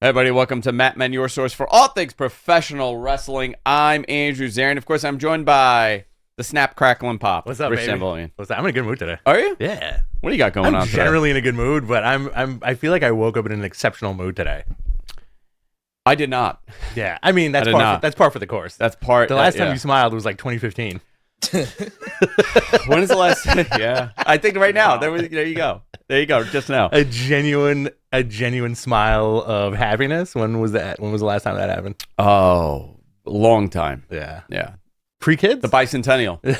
Hey everybody, welcome to Matt Men, your source for all things professional wrestling. I'm Andrew Zarin. Of course, I'm joined by the Snap, Crackle, and Pop. What's up, Rich baby? Sambolian. What's up? I'm in a good mood today. Are you? Yeah. What do you got going on I'm today? generally in a good mood, but I feel like I woke up in an exceptional mood today. I did not. Yeah. I mean, that's par for the course. That's part. The last time you smiled was like 2015. When is the last time? Yeah. I think right now. There you go. There you go. Just now. A genuine smile of happiness. When was that? When was the last time that happened? Oh, long time. Yeah. Yeah. Pre-kids? The bicentennial. It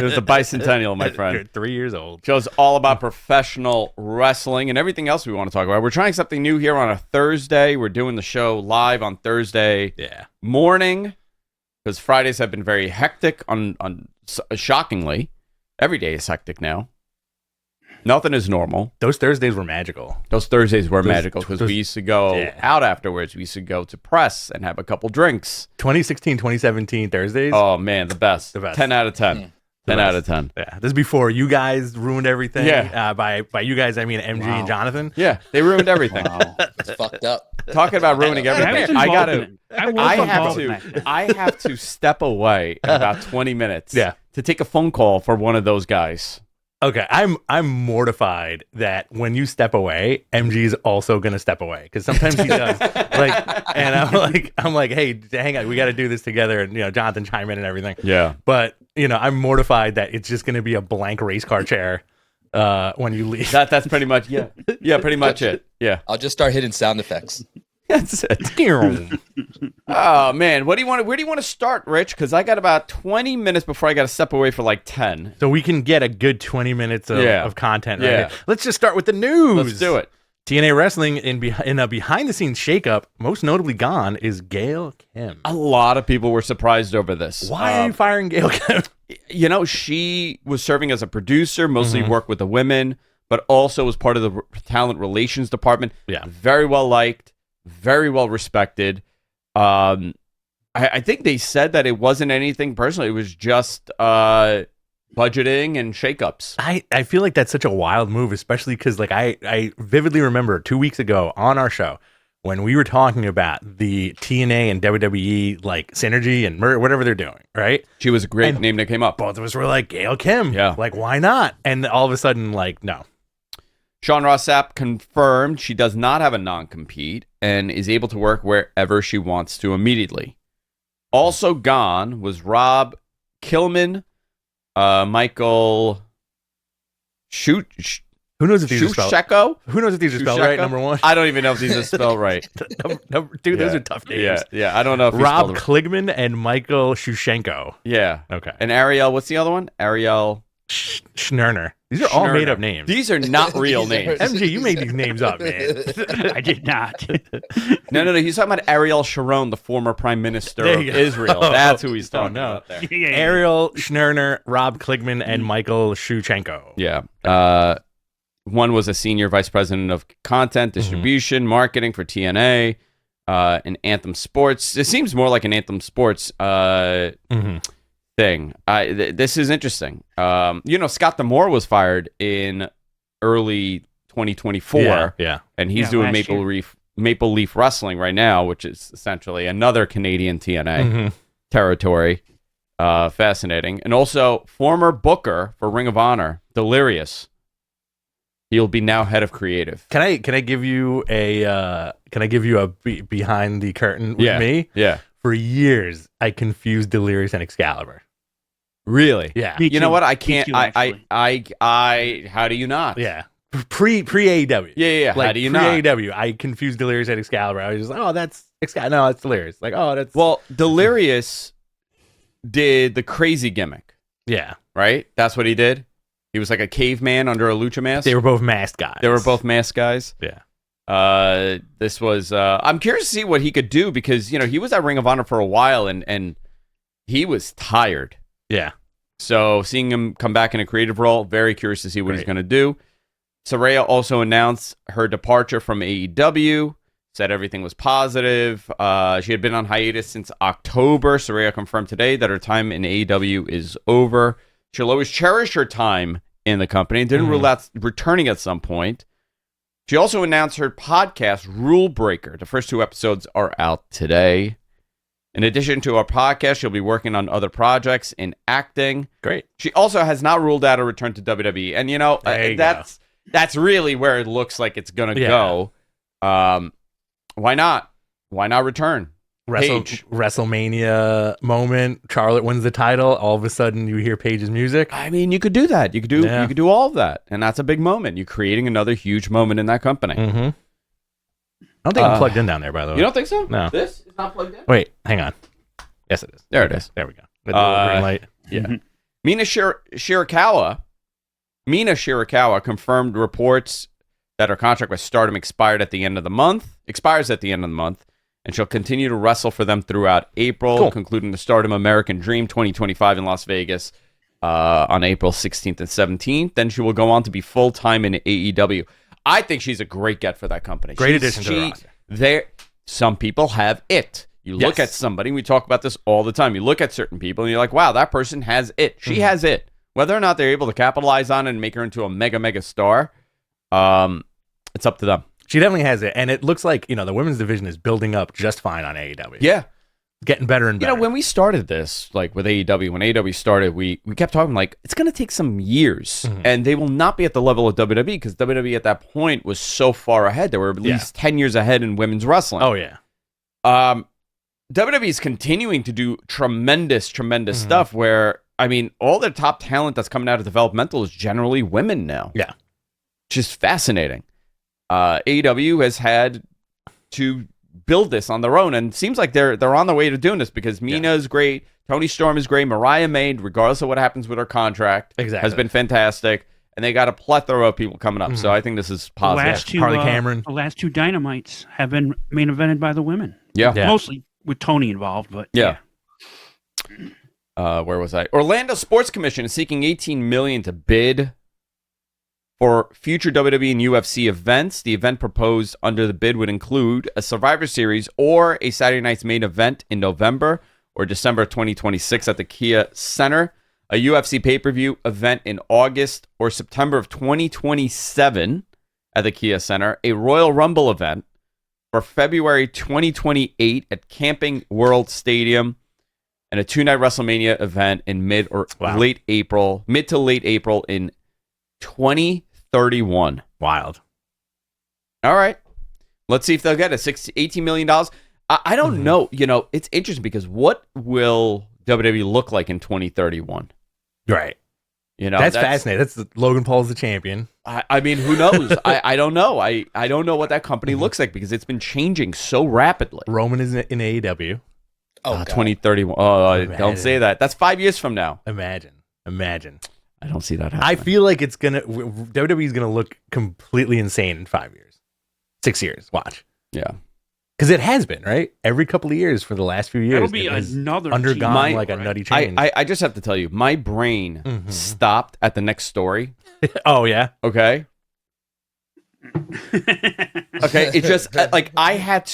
was the bicentennial, my friend. You're 3 years old. Show's all about professional wrestling and everything else we want to talk about. We're trying something new here on a Thursday. We're doing the show live on Thursday morning because Fridays have been very hectic. Shockingly, every day is hectic now. Nothing is normal. Those Thursdays were magical. Those Thursdays were magical because we used to go out afterwards. We used to go to press and have a couple drinks. 2016, 2017 Thursdays. Oh, man, the best. The best. 10 out of 10. 10 out of 10. Yeah, this is before you guys ruined everything. Yeah. By you guys, I mean MG and Jonathan. Yeah, they ruined everything. Wow, it's fucked up. Talking about ruining everything, I have to step away in about 20 minutes to take a phone call for one of those guys. Okay, I'm mortified that when you step away, MG's also gonna step away because sometimes he does. And I'm like, hey, hang on, we got to do this together, and Jonathan chime in and everything. Yeah, but I'm mortified that it's just gonna be a blank race car chair when you leave. That's pretty much pretty much it. Yeah, I'll just start hitting sound effects. That's it. Oh man, where do you want to start, Rich? Because I got about 20 minutes before I got to step away for like 10. So we can get a good 20 minutes of content. Right here. Let's just start with the news. Let's do it. TNA Wrestling in a behind-the-scenes shakeup, most notably gone, is Gale Kim. A lot of people were surprised over this. Why are you firing Gale Kim? She was serving as a producer, mostly worked with the women, but also was part of the talent relations department. Yeah, very well liked. Very well respected. I think they said that it wasn't anything personal. It was just budgeting and shakeups. I feel like that's such a wild move, especially because I vividly remember 2 weeks ago on our show when we were talking about the TNA and WWE synergy and whatever they're doing, right? She was a great name that came up. Both of us were like, Gale Kim. Yeah. Why not? And all of a sudden, no. Sean Ross Sapp confirmed she does not have a non-compete and is able to work wherever she wants to immediately. Also gone was Rob Killman, Michael Who knows if these are spelled Sheko? Who knows if these are spelled right, number one? I don't even know if these are spelled right. Dude, those are tough names. Yeah, I don't know if Rob Kligman and Michael Shushenko. Yeah. Okay. And Ariel, what's the other one? Ariel Schnerner. These are all made up names. These are not real names. MG, you made these names up, man. I did not. No. He's talking about Ariel Sharon, the former prime minister of Israel. That's who he's talking about there. Ariel Schnerner, Rob Kligman, and Michael Shushenko. Yeah. One was a senior vice president of content, distribution, marketing for TNA, and Anthem Sports. It seems more like an Anthem Sports thing. This is interesting. Scott D'Amore was fired in early 2024. Yeah. And he's doing Maple Leaf Wrestling right now, which is essentially another Canadian TNA territory. Fascinating. And also former booker for Ring of Honor, Delirious. He'll be now head of creative. Can I give you a behind the curtain with me? Yeah. For years, I confused Delirious and Excalibur. Really? Yeah. You know what? I can't. I. How do you not? Yeah. Pre AEW. Yeah. How do you not? Pre AEW, I confused Delirious and Excalibur. I was just like, oh, that's Excalibur. No, it's Delirious. Well, Delirious did the crazy gimmick. Yeah. Right. That's what he did. He was like a caveman under a lucha mask. They were both masked guys. Yeah. This was. I'm curious to see what he could do because he was at Ring of Honor for a while and he was tired. Yeah. So seeing him come back in a creative role, very curious to see what he's going to do. Saraya also announced her departure from AEW, said everything was positive. She had been on hiatus since October. Saraya confirmed today that her time in AEW is over. She'll always cherish her time in the company and didn't rule out returning at some point. She also announced her podcast, Rule Breaker. The first 2 episodes are out today. In addition to our podcast, she'll be working on other projects in acting. Great. She also has not ruled out a return to WWE. And, that's really where it looks like it's going to go. Why not? Why not return? WrestleMania moment. Charlotte wins the title. All of a sudden, you hear Paige's music. I mean, you could do that. You could do all of that, and that's a big moment. You're creating another huge moment in that company. Mm-hmm. I don't think I'm plugged in down there, by the way. You don't think so? No. This is not plugged in? Wait, hang on. Yes, it is. There it is. There we go. The little green light. Yeah. Mm-hmm. Mina Shirakawa confirmed reports that her contract with Stardom expires at the end of the month, and she'll continue to wrestle for them throughout April, concluding the Stardom American Dream 2025 in Las Vegas on April 16th and 17th. Then she will go on to be full-time in AEW. I think she's a great get for that company. Great addition to the roster. Some people have it. You look at somebody, we talk about this all the time. You look at certain people and you're like, wow, that person has it. She has it. Whether or not they're able to capitalize on it and make her into a mega star, it's up to them. She definitely has it. And it looks like, the women's division is building up just fine on AEW. Yeah. Getting better and better. When we started this, like with AEW, when AEW started, we kept talking like, it's going to take some years. And they will not be at the level of WWE because WWE at that point was so far ahead. They were at least 10 years ahead in women's wrestling. Oh, yeah. WWE is continuing to do tremendous stuff where, all their top talent that's coming out of developmental is generally women now. Yeah. Which is fascinating. AEW has had to build this on their own, and it seems like they're on the way to doing this because Mina is great, Toni Storm is great, Mariah May, regardless of what happens with her contract, has been fantastic, and they got a plethora of people coming up. So I think this is positive. Harley Cameron. The last 2 Dynamites have been main evented by the women. Yeah. Mostly with Toni involved, but yeah. Where was I? Orlando Sports Commission is seeking $18 million to bid for future WWE and UFC events. The event proposed under the bid would include a Survivor Series or a Saturday Night's Main Event in November or December 2026 at the Kia Center, a UFC pay-per-view event in August or September of 2027 at the Kia Center, a Royal Rumble event for February 2028 at Camping World Stadium, and a 2-night WrestleMania event in mid to late April in 2031. Wild. All right. Let's see if they'll get it. $18 million. I don't know. It's interesting because what will WWE look like in 2031? Right. That's fascinating. That's Logan Paul's the champion. Who knows? I don't know. I don't know what that company looks like because it's been changing so rapidly. Roman is in AEW. 2031. Oh, don't say that. That's 5 years from now. Imagine. I don't see that happening. I feel like WWE is gonna look completely insane in 5 years, 6 years. Watch. Yeah. Because it has been, right? Every couple of years for the last few years. It'll be another undergone a nutty change. I just have to tell you, my brain stopped at the next story. Oh, yeah? Okay. Okay. It just, I had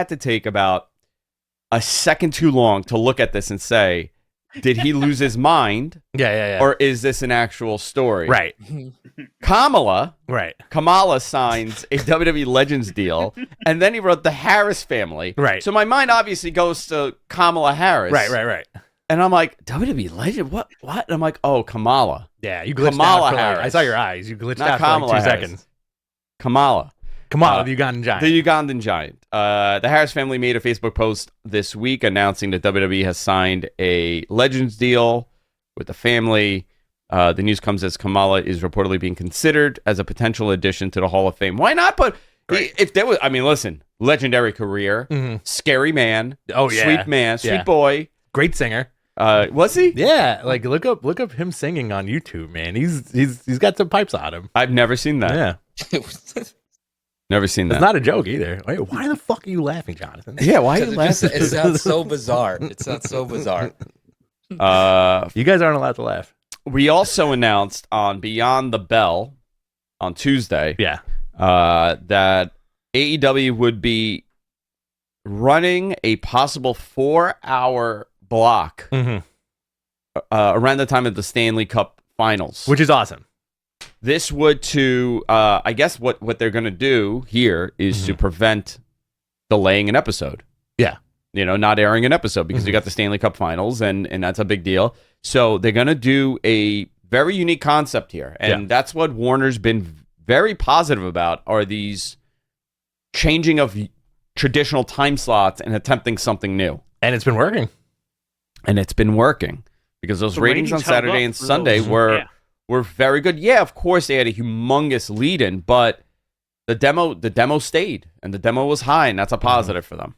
to take about a second too long to look at this and say, did he lose his mind? Yeah. Or is this an actual story? Right. Kamala signs a WWE Legends deal, and then he wrote the Harris family. Right. So my mind obviously goes to Kamala Harris. Right. And I'm like, WWE Legend? What? And I'm like, oh, Kamala. Yeah, you glitched Kamala out for Harris. I saw your eyes. You glitched Not out Kamala for 2 Harris. seconds. Kamala, the Ugandan giant. The Ugandan giant. The Harris family made a Facebook post this week announcing that WWE has signed a Legends deal with the family. The news comes as Kamala is reportedly being considered as a potential addition to the Hall of Fame. Why not? But if there was, listen, legendary career, scary man, sweet man, sweet boy, great singer. Was he? Yeah, look up him singing on YouTube, man. He's got some pipes on him. I've never seen that. Yeah. Never seen that. It's not a joke either. Wait, why the fuck are you laughing, Jonathan? Yeah, why are you laughing? It sounds so bizarre. You guys aren't allowed to laugh. We also announced on Beyond the Bell on Tuesday that AEW would be running a possible 4-hour block around the time of the Stanley Cup Finals. Which is awesome. This would I guess what they're going to do here is to prevent delaying an episode. Yeah. Not airing an episode because you got the Stanley Cup Finals, and that's a big deal. So they're going to do a very unique concept here, and that's what Warner's been very positive about, are these changing of traditional time slots and attempting something new. And it's been working. Because those The ratings on ratings held Saturday up and for Sunday those. were very good. Yeah, of course they had a humongous lead-in, but the demo stayed, and the demo was high, and that's a positive for them.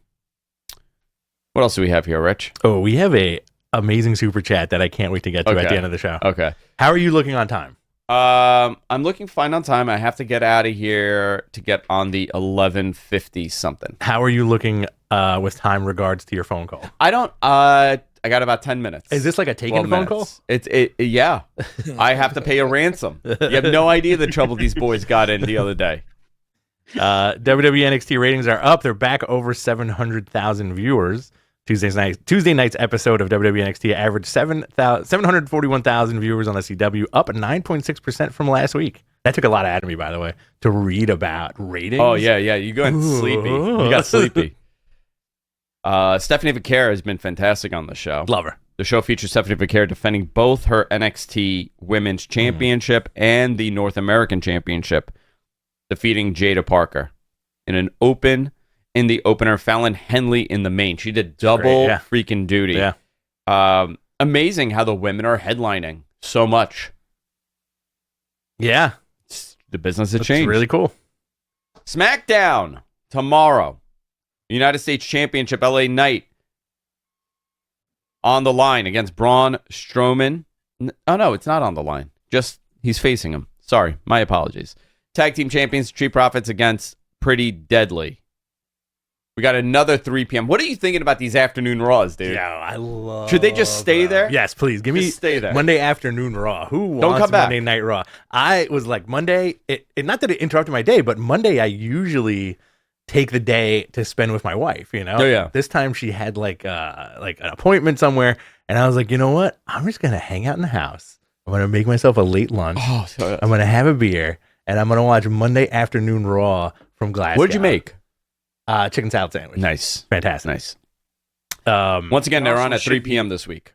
What else do we have here, Rich? Oh, we have a amazing super chat that I can't wait to get to at the end of the show. Okay. How are you looking on time? I'm looking fine on time. I have to get out of here to get on the 11:50 something. How are you looking with time regards to your phone call? I don't. I got about 10 minutes. Is this like a taken phone call? Yeah. I have to pay a ransom. You have no idea the trouble these boys got in the other day. WWE NXT ratings are up. They're back over 700,000 viewers. Tuesday night's episode of WWE NXT averaged 741,000 viewers on the CW, up 9.6% from last week. That took a lot out of me, by the way, to read about ratings. Oh, yeah. You got sleepy. You got sleepy. Stephanie Vaquera has been fantastic on the show. Love her. The show features Stephanie Vaquera defending both her NXT Women's Championship and the North American Championship, defeating Jada Parker in the opener, Fallon Henley in the main. She did double freaking duty. Yeah. Amazing how the women are headlining so much. Yeah. The business has It's changed. really cool. SmackDown tomorrow. United States Championship LA Knight on the line against Braun Strowman. Oh, no, it's not on the line. Just he's facing him. Sorry, my apologies. Tag Team Champions Street Profits against Pretty Deadly. We got another 3 p.m. What are you thinking about these afternoon Raws, dude? Yeah, I love. Should they just stay there? Yes, please. Give me Just stay there. Monday afternoon Raw. Who wants Don't come back. Monday Night Raw? I was like Monday. It not that it interrupted my day, but Monday I usually take the day to spend with my wife. Oh, yeah. This time she had like an appointment somewhere, and I was like, you know what? I'm just gonna hang out in the house. I'm gonna make myself a late lunch. Oh, so, I'm gonna have a beer, and I'm gonna watch Monday afternoon Raw from Glasgow. what'd you make? Chicken salad sandwich. Nice. Fantastic. Nice. Um, Once again, they're Also on at 3 should be- p.m. this week.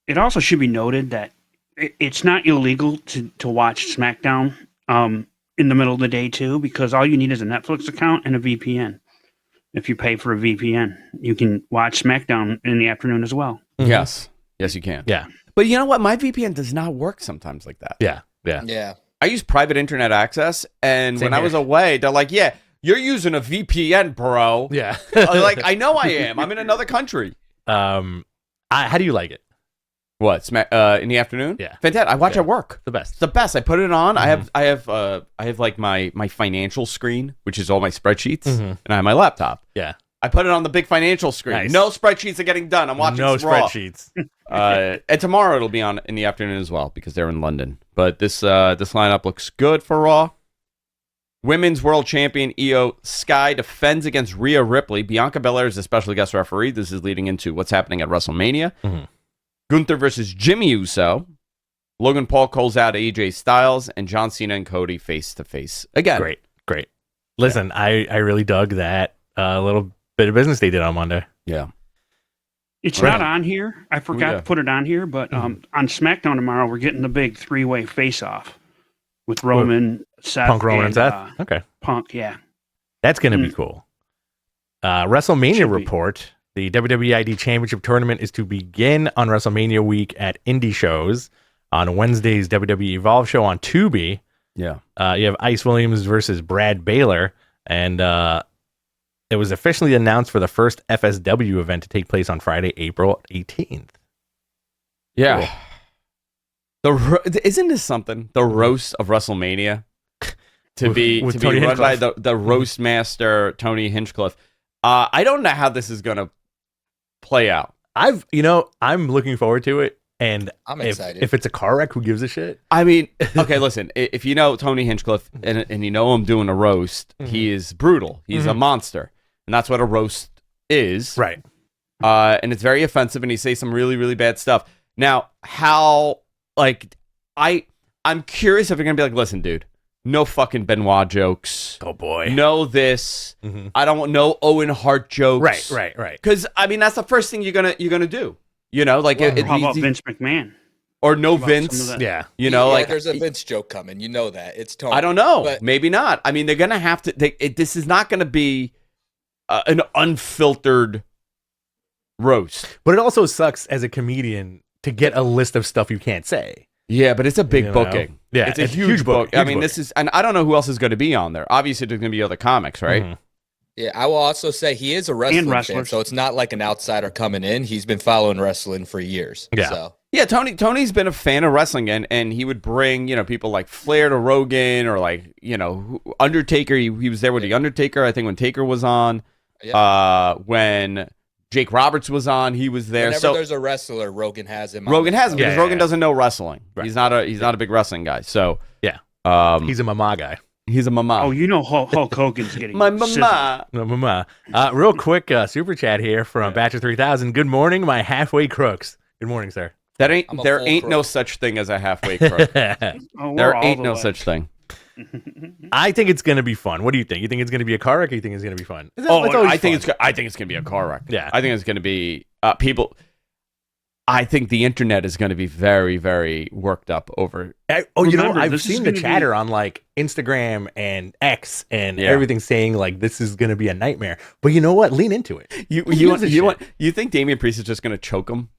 It also should be noted that it's not illegal to watch SmackDown in the middle of the day too, because all you need is a Netflix account and a VPN. If you pay for a VPN, you can watch SmackDown in the afternoon as well. Mhm. Yes, you can. Yeah. But you know what? My VPN does not work sometimes like that. Yeah. Yeah. I use private internet access, and Same when I here. was away, they're like, "Yeah, you're using a VPN, bro." Yeah. Like, I know I am. I'm in another country. How do you like it? What? In the afternoon? Yeah. Fantastic. I watch at work. The best. It's the best. I put it on. I have like my financial screen, which is all my spreadsheets, and I have my laptop. Yeah. I put it on the big financial screen. Nice. No spreadsheets are getting done. I'm watching No some Raw. spreadsheets. And tomorrow it'll be on in the afternoon as well because they're in London. But this lineup looks good for Raw. Women's World Champion Io Sky defends against Rhea Ripley. Bianca Belair is a special guest referee. This is leading into what's happening at WrestleMania. Gunther versus Jimmy Uso. Logan Paul calls out AJ Styles, and John Cena and Cody face to face again. Great. Listen, I really dug that little bit of business they did on Monday. Yeah. It's Right. not on here. I forgot Yeah. to put it on here, but on SmackDown tomorrow, we're getting the big three-way face-off with Roman, Seth, Punk, Roman, and Seth. Okay. Punk, yeah. That's going to be cool. WrestleMania Should be. report. The WWE ID Championship Tournament is to begin on WrestleMania week at indie shows. On Wednesday's WWE Evolve show on Tubi, Yeah. you have Ice Williams versus Brad Baylor. And it was officially announced for the first FSW event to take place on Friday, April 18th. Yeah. Isn't this something? The roast of WrestleMania to be Tony run by Hinchcliffe. the roast master Tony Hinchcliffe. I don't know how this is gonna play out. I'm looking forward to it. And I'm if, excited. if it's a car wreck, who gives a shit? I mean, okay, listen. If you know Tony Hinchcliffe and you know him doing a roast, he is brutal. He's a monster, and that's what a roast is. Right. And it's very offensive, and he says some really, really bad stuff. Now, how, like, I I'm curious if they're gonna be like, listen, dude, no fucking Benoit jokes. Oh boy. No this. Mhm. I don't want no Owen Hart jokes. Right. Because I mean, that's the first thing you're gonna do. You know, like How about Vince McMahon? or no About some of Vince. that? Yeah. You know, like there's a Vince joke coming. You know that it's Tony. I don't know. But Maybe not. I mean, they're gonna have to. This is not gonna be an unfiltered roast. But it also sucks as a comedian to get a list of stuff you can't say. Yeah, but it's a big You know? booking. Yeah, it's a huge book. I mean, this is, and I don't know who else is going to be on there. Obviously, there's going to be other comics, right? Mhm. Yeah, I will also say he is a wrestling fan, wrestlers. so it's not like an outsider coming in. He's been following wrestling for years. Yeah. So. Yeah, Tony's been a fan of wrestling, and he would bring, you know, people like Flair to Rogan, or like, you know, Undertaker. He was there with the Undertaker, I think, when Taker was on. Yeah. When Jake Roberts was on, he was there. Whenever So there's a wrestler, Rogan has him. Rogan has him Yeah, because yeah, Rogan yeah. doesn't know wrestling. Right. He's not a big wrestling guy. So Yeah. he's He's a mama guy. a mama. Oh, you know Hulk Hogan's getting My sizzled. mama. No, mama. Real quick super chat here from Batcher 3000. Good morning, my halfway crooks. Good morning, sir. That ain't I'm a there full ain't no crook. such thing as a halfway crook. Oh, we're There all ain't the no way. such thing. I think it's going to be fun. What do you think? You think it's going to be a car wreck or you think it's going to be fun? Oh, It's always I think fun. it's gonna be a car wreck. Yeah. I think it's gonna be people. I think the internet is going to be very, very worked up over. Remember, I've this is seen the gonna chatter on like Instagram and X and Yeah. everything saying like this is going to be a nightmare. But you know what? Lean into it. You Who gives a shit? you think Damian Priest is just going to choke him?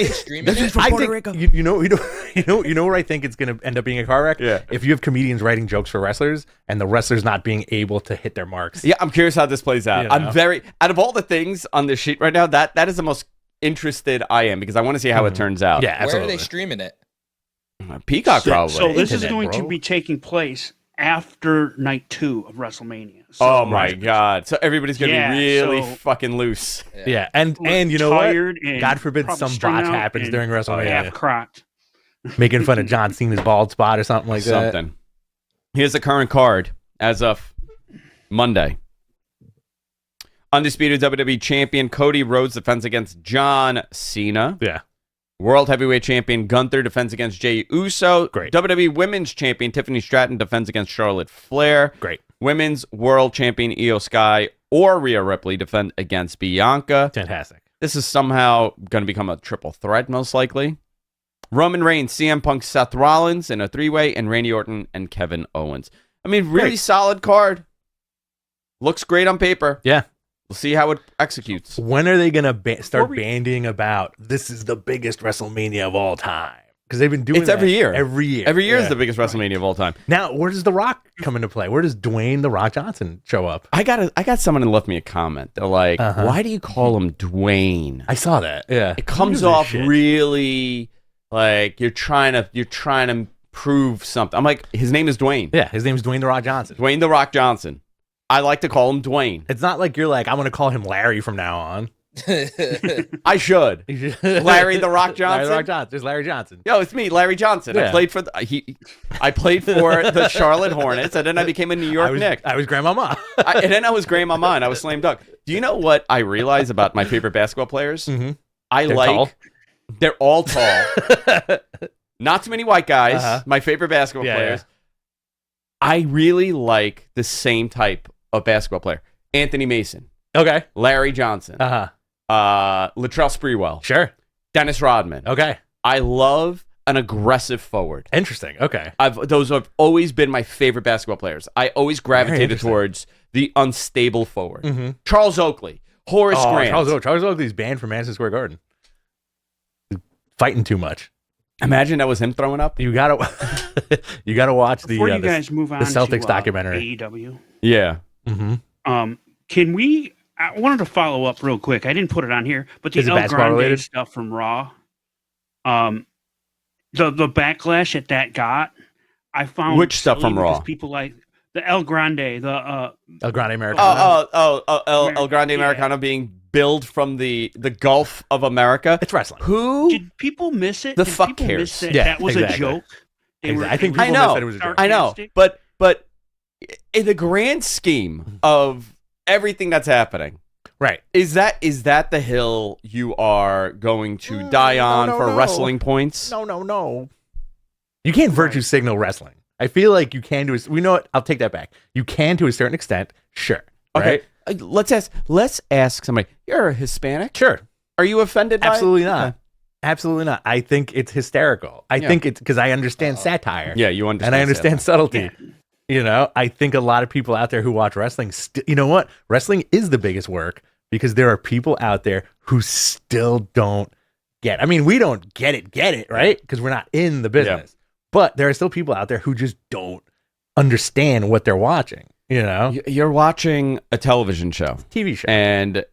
Streaming it? I think you know where I think it's going to end up being a car wreck. Yeah. If you have comedians writing jokes for wrestlers and the wrestlers not being able to hit their marks. Yeah, I'm curious how this plays out. You know? I'm very out of all the things on this sheet right now. That is the most interested I am because I want to see how it turns out. Yeah, Where are absolutely. they streaming it? Peacock probably. So this is Internet, going to bro. be taking place after night 2 of WrestleMania. So, Oh my god! So everybody's gonna Yeah, be really so- fucking loose. Yeah, and you know tired what? and God forbid probably some strung botch out happens and during WrestleMania, half-crocked. making fun of John Cena's bald spot or something like that. Something. Here's the current card as of Monday. Undisputed WWE Champion Cody Rhodes defends against John Cena. Yeah. World Heavyweight Champion Gunther defends against Jey Uso. Great. WWE Women's Champion Tiffany Stratton defends against Charlotte Flair. Great. Women's World Champion Io Sky or Rhea Ripley defend against Bianca. Fantastic. This is somehow going to become a triple threat, most likely. Roman Reigns, CM Punk, Seth Rollins in a three-way, and Randy Orton and Kevin Owens. I mean, really Great. solid card. Looks great on paper. Yeah. We'll see how it executes. When are they going to start Before we- bandying about this is the biggest WrestleMania of all time? Because they've been doing It's every that year. Every year. Every year Yeah. is the biggest WrestleMania of all time. Now, where does The Rock come into play? Where does Dwayne The Rock Johnson show up? I got someone who left me a comment. They're like, Uh-huh. why do you call him Dwayne? I saw that. Yeah. It comes Who gives a off shit? really like you're trying to prove something. I'm like, his name is Dwayne. Yeah, his name's Dwayne The Rock Johnson. Dwayne The Rock Johnson. I like to call him Dwayne. It's not like you're like, I'm going to call him Larry from now on. I should. Larry The Rock Larry Johnson? The Rock Johnson. There's Larry Johnson. Yo, it's me, Larry Johnson. I Yeah. played for I played for the Charlotte Hornets, and then I became a New York Knick. I was Grandmama. And then I was Grandmama, and I was slam dunk. Do you know what I realize about my favorite basketball players? Mhm. I They're like tall. they're all tall. Not too many white guys. Uh-huh. My favorite basketball Yeah, players. I really like the same type of basketball player. Anthony Mason, Okay. Larry Johnson, Uh-huh. Latrell Sprewell, Sure. Dennis Rodman. Okay. I love an aggressive forward. Interesting. Okay. Those have always been my favorite basketball players. I always gravitated interesting. towards the unstable forward. Mm-hmm. Charles Oakley, Horace Grant. Charles Oakley's banned from Madison Square Garden. He's fighting too much. Imagine that was him throwing up. You gotta watch the Before you guys move on Celtics to, documentary. AEW, Yeah. Mm-hmm. can we? I wanted to follow up real quick. I didn't put it on here, but the Is it El basketball Grande related? stuff from Raw, the backlash that got, I found Which stuff silly from Raw? because people like the El Grande, the El Grande Americano. El Grande Yeah. Americano being billed from the Gulf of America. It's wrestling. Who? did people miss it? The Did fuck people cares? miss that Yeah, that was exactly. a joke? They were- I think I people know. missed that it was a joke. I know, sarcastic. but in the grand scheme of everything that's happening, Right. is that the hill you are going to die on no, for no. wrestling points? No. You can't virtue signal wrestling. I feel like you can do. We know what? I'll take that back. You can to a certain extent, sure. Okay, right? Let's ask somebody. You're a Hispanic. Sure. Are you offended by Absolutely it? not. Okay. Absolutely not. I think it's hysterical. I think it's because I understand satire. Yeah, you understand. And I understand subtlety. Yeah. You know, I think a lot of people out there who watch wrestling, you know what? Wrestling is the biggest work because there are people out there who still don't get. I mean, we don't get it, right? Because we're not in the business. Yeah. But there are still people out there who just don't understand what they're watching. You know, you're watching a television show, TV show, and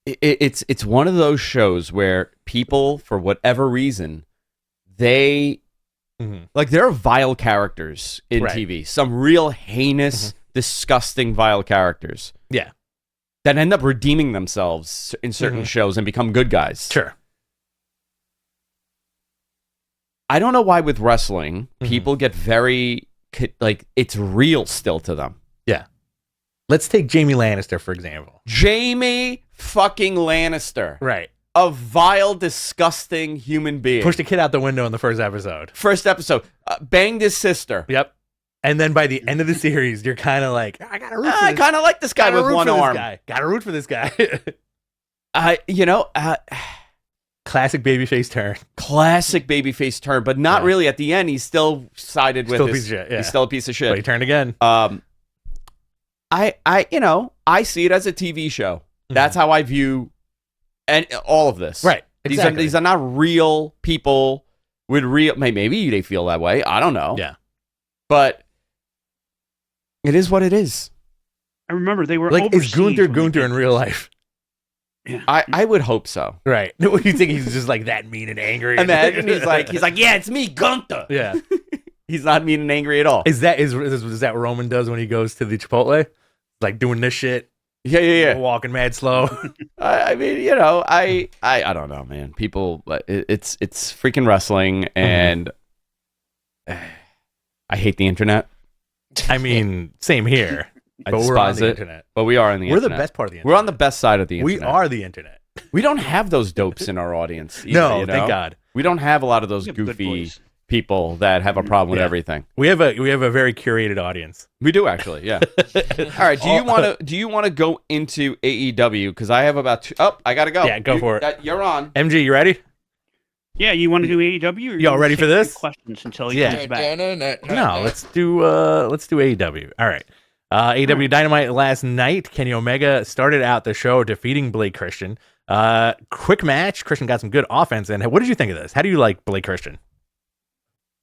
it's one of those shows where people, for whatever reason, they like there are vile characters in TV, some real heinous, disgusting, vile characters. Yeah, that end up redeeming themselves in certain shows and become good guys. Sure. I don't know why with wrestling people get very like it's real still to them. Yeah. Let's take Jamie Lannister for example. Jamie fucking Lannister. Right. A vile, disgusting human being. Pushed a kid out the window in the first episode. Banged his sister. Yep. And then by the end of the series, you're kind of like, I gotta root for this. I kind of like this guy with one arm. Gotta root for this guy. Classic babyface turn. Classic babyface turn, but not really. At the end, he's still sided with his. He's still a piece of shit. But he turned again. I see it as a TV show. That's how I view and all of this. Right. Exactly. These are not real people with real. Maybe they feel that way. I don't know. Yeah. But it is what it is. I remember they were like, is Gunther in real life? Yeah. I would hope so. Right. What do you think? He's just like that mean and angry. Imagine he's like, yeah, it's me, Gunther. Yeah. He's not mean and angry at all. Is that what Roman does when he goes to the Chipotle? Like doing this shit. Yeah. Walking mad slow. I mean, I don't know, man. People, it's freaking wrestling, and I hate the internet. I mean, same here. I despise it. Internet. But we are on the internet. We're the best part of the internet. We're on the best side of the internet. We are the internet. We don't have those dopes in our audience. Either, no, thank God. We don't have a lot of those goofy people that have a problem with everything. We have a very curated audience. We do actually, yeah. All right, do you want to go into AEW because I have about I got to go. Yeah, go for it. You're on. MG, you ready? Yeah, you want to do AEW? Or y'all ready for this? Questions until he comes back. No, let's do AEW. All right. AEW Dynamite last night. Kenny Omega started out the show defeating Blake Christian. Quick match. Christian got some good offense in. What did you think of this? How do you like Blake Christian?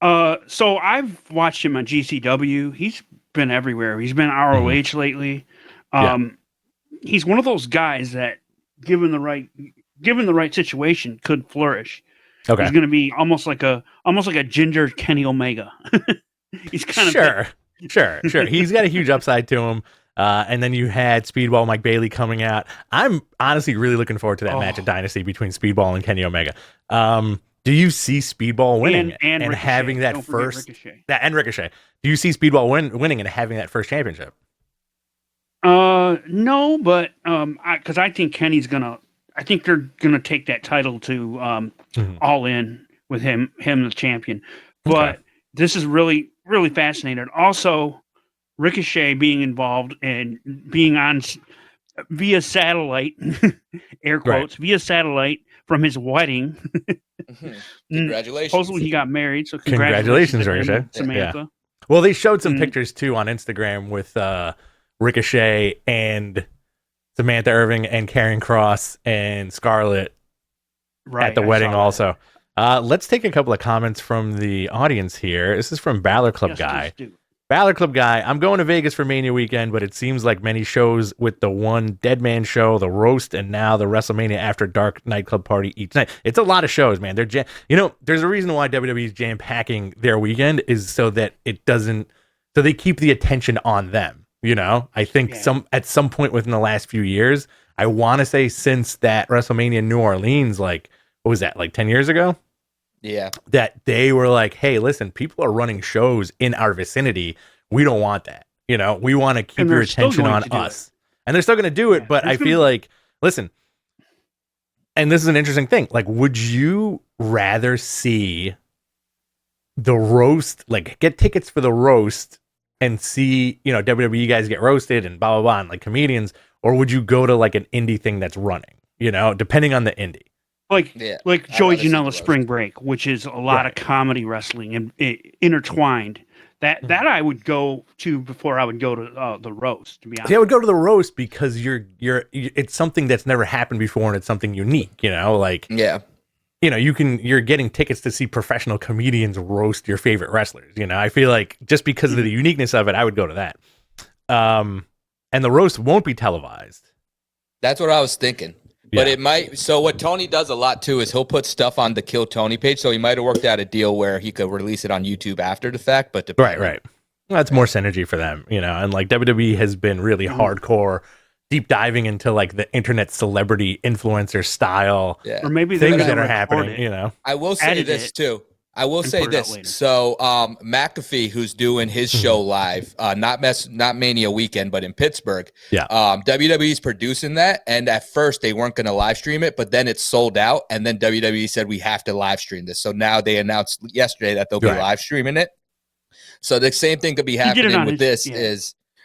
So I've watched him on GCW. He's been everywhere. He's been ROH lately. He's one of those guys that, given the right situation, could flourish. Okay, he's going to be almost like a ginger Kenny Omega. He's kind of Sure. He's got a huge upside to him. And then you had Speedball Mike Bailey coming out. I'm honestly really looking forward to that match at Dynasty between Speedball and Kenny Omega. Do you see Speedball winning and having that first and Ricochet? Do you see Speedball winning and having that first championship? No, but because I think I think they're gonna take that title to All In with him the champion. But this is really, really fascinating. Also, Ricochet being involved and being on via satellite, air quotes, via satellite from his wedding. Congratulations. Supposedly he got married, so congratulations Ricochet. Samantha. Yeah. Well, they showed some pictures too on Instagram with Ricochet and Samantha Irving and Karrion Kross and Scarlett at the wedding also. Let's take a couple of comments from the audience here. This is from Balor Club Guy. Balor Club Guy, I'm going to Vegas for Mania weekend, but it seems like many shows with the one Dead Man show, the Roast, and now the WrestleMania After Dark nightclub party each night. It's a lot of shows, man. They're there's a reason why WWE is jam-packing their weekend is so that so they keep the attention on them. I think at some point within the last few years, I want to say since that WrestleMania in New Orleans, like, what was that, like 10 years ago? Yeah. That they were like, hey, listen, people are running shows in our vicinity. We don't want that. We want to keep your attention on us. And they're still going to do it. But I feel like, listen, and this is an interesting thing. Like, would you rather see the roast, like get tickets for the roast and see, WWE guys get roasted and blah, blah, blah, and like comedians, or would you go to like an indie thing that's running, depending on the indie? Like Joey Janela Spring Break, which is a lot of comedy wrestling and intertwined. That I would go to before I would go to the roast. To be honest, I would go to the roast because it's something that's never happened before and it's something unique. You're getting tickets to see professional comedians roast your favorite wrestlers. I feel like just because of the uniqueness of it, I would go to that. And the roast won't be televised. That's what I was thinking. But it might. So what Tony does a lot too is he'll put stuff on the Kill Tony page. So he might have worked out a deal where he could release it on YouTube after the fact. But right. Well, that's more synergy for them, and like WWE has been really hardcore, deep diving into like the internet celebrity influencer style, or maybe things that are happening. I will say this too. I will say this. So McAfee, who's doing his show live, not Mania weekend, but in Pittsburgh. Yeah. WWE's producing that, and at first they weren't going to live stream it, but then it sold out, and then WWE said we have to live stream this. So now they announced yesterday that they'll be live streaming it. So the same thing could be happening with this.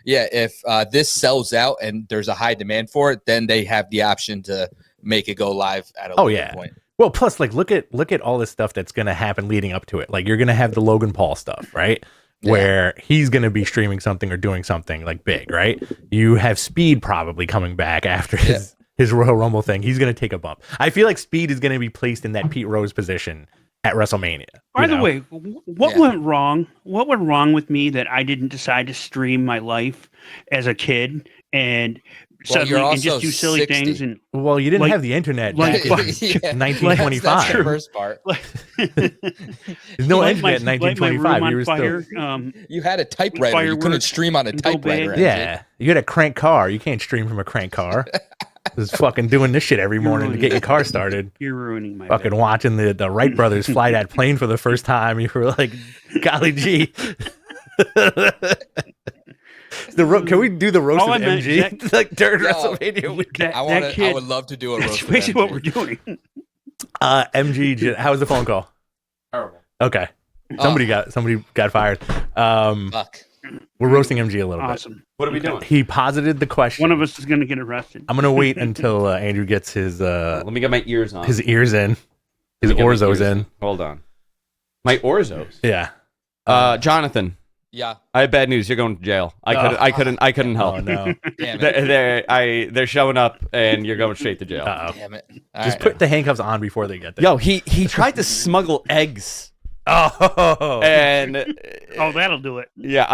If this sells out and there's a high demand for it, then they have the option to make it go live at a later point. Well, plus, like, look at all this stuff that's going to happen leading up to it. Like, you're going to have the Logan Paul stuff, right? Where he's going to be streaming something or doing something, like, big, right? You have Speed probably coming back after his Royal Rumble thing. He's going to take a bump. I feel like Speed is going to be placed in that Pete Rose position at WrestleMania. By the way, what went wrong? What went wrong with me that I didn't decide to stream my life as a kid and suddenly and just do silly 60. things? And you didn't have the internet back in 1925. That's the first part. There's no internet in 1925. You were still, you had a typewriter. You couldn't stream on a typewriter. Yeah, you had a crank car. You can't stream from a crank car. Just fucking doing this shit every morning to get your car started. You're ruining my fucking watching the Wright brothers fly that plane for the first time. You were like, golly gee. Can we do the roast of MG like during WrestleMania weekend? I would love to do a roast. That's basically what we're doing. MG, how was the phone call? Terrible. Okay, somebody got fired. Fuck. We're roasting MG a little bit. Awesome. What are we doing? He posited the question. One of us is going to get arrested. I'm going to wait until Andrew gets his. Let me get my ears on. His ears in. His orzos in. Hold on. My orzos. Yeah. Jonathan. Yeah. I have bad news. You're going to jail. I couldn't help. Oh no. Damn it. They're showing up and you're going straight to jail. Uh-oh. Damn it. Just put the handcuffs on before they get there. Yo, he tried to smuggle eggs. Oh. And that'll do it. yeah,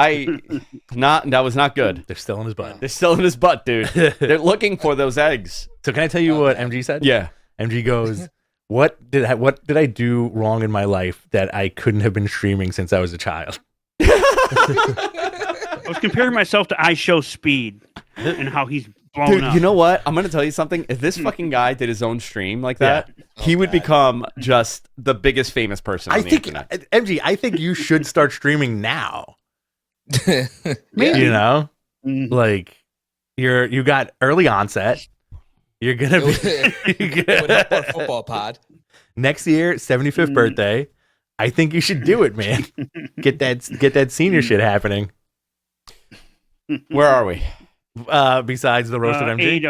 that was not good. They're still in his butt. They're still in his butt, dude. They're looking for those eggs. So can I tell you what MG said? Yeah. MG goes, what did I do wrong in my life that I couldn't have been streaming since I was a child? I was comparing myself to iShow Speed and how he's blown up. You know what? I'm going to tell you something. If this fucking guy did his own stream like that, he would become just the biggest famous person on the internet. MG, I think you should start streaming now. Maybe. You know? Like, you got early onset. You're going to be... It would help our football pod. Next year, 75th birthday. I think you should do it, man. Get that senior shit happening. Where are we? Besides the roast of MJ,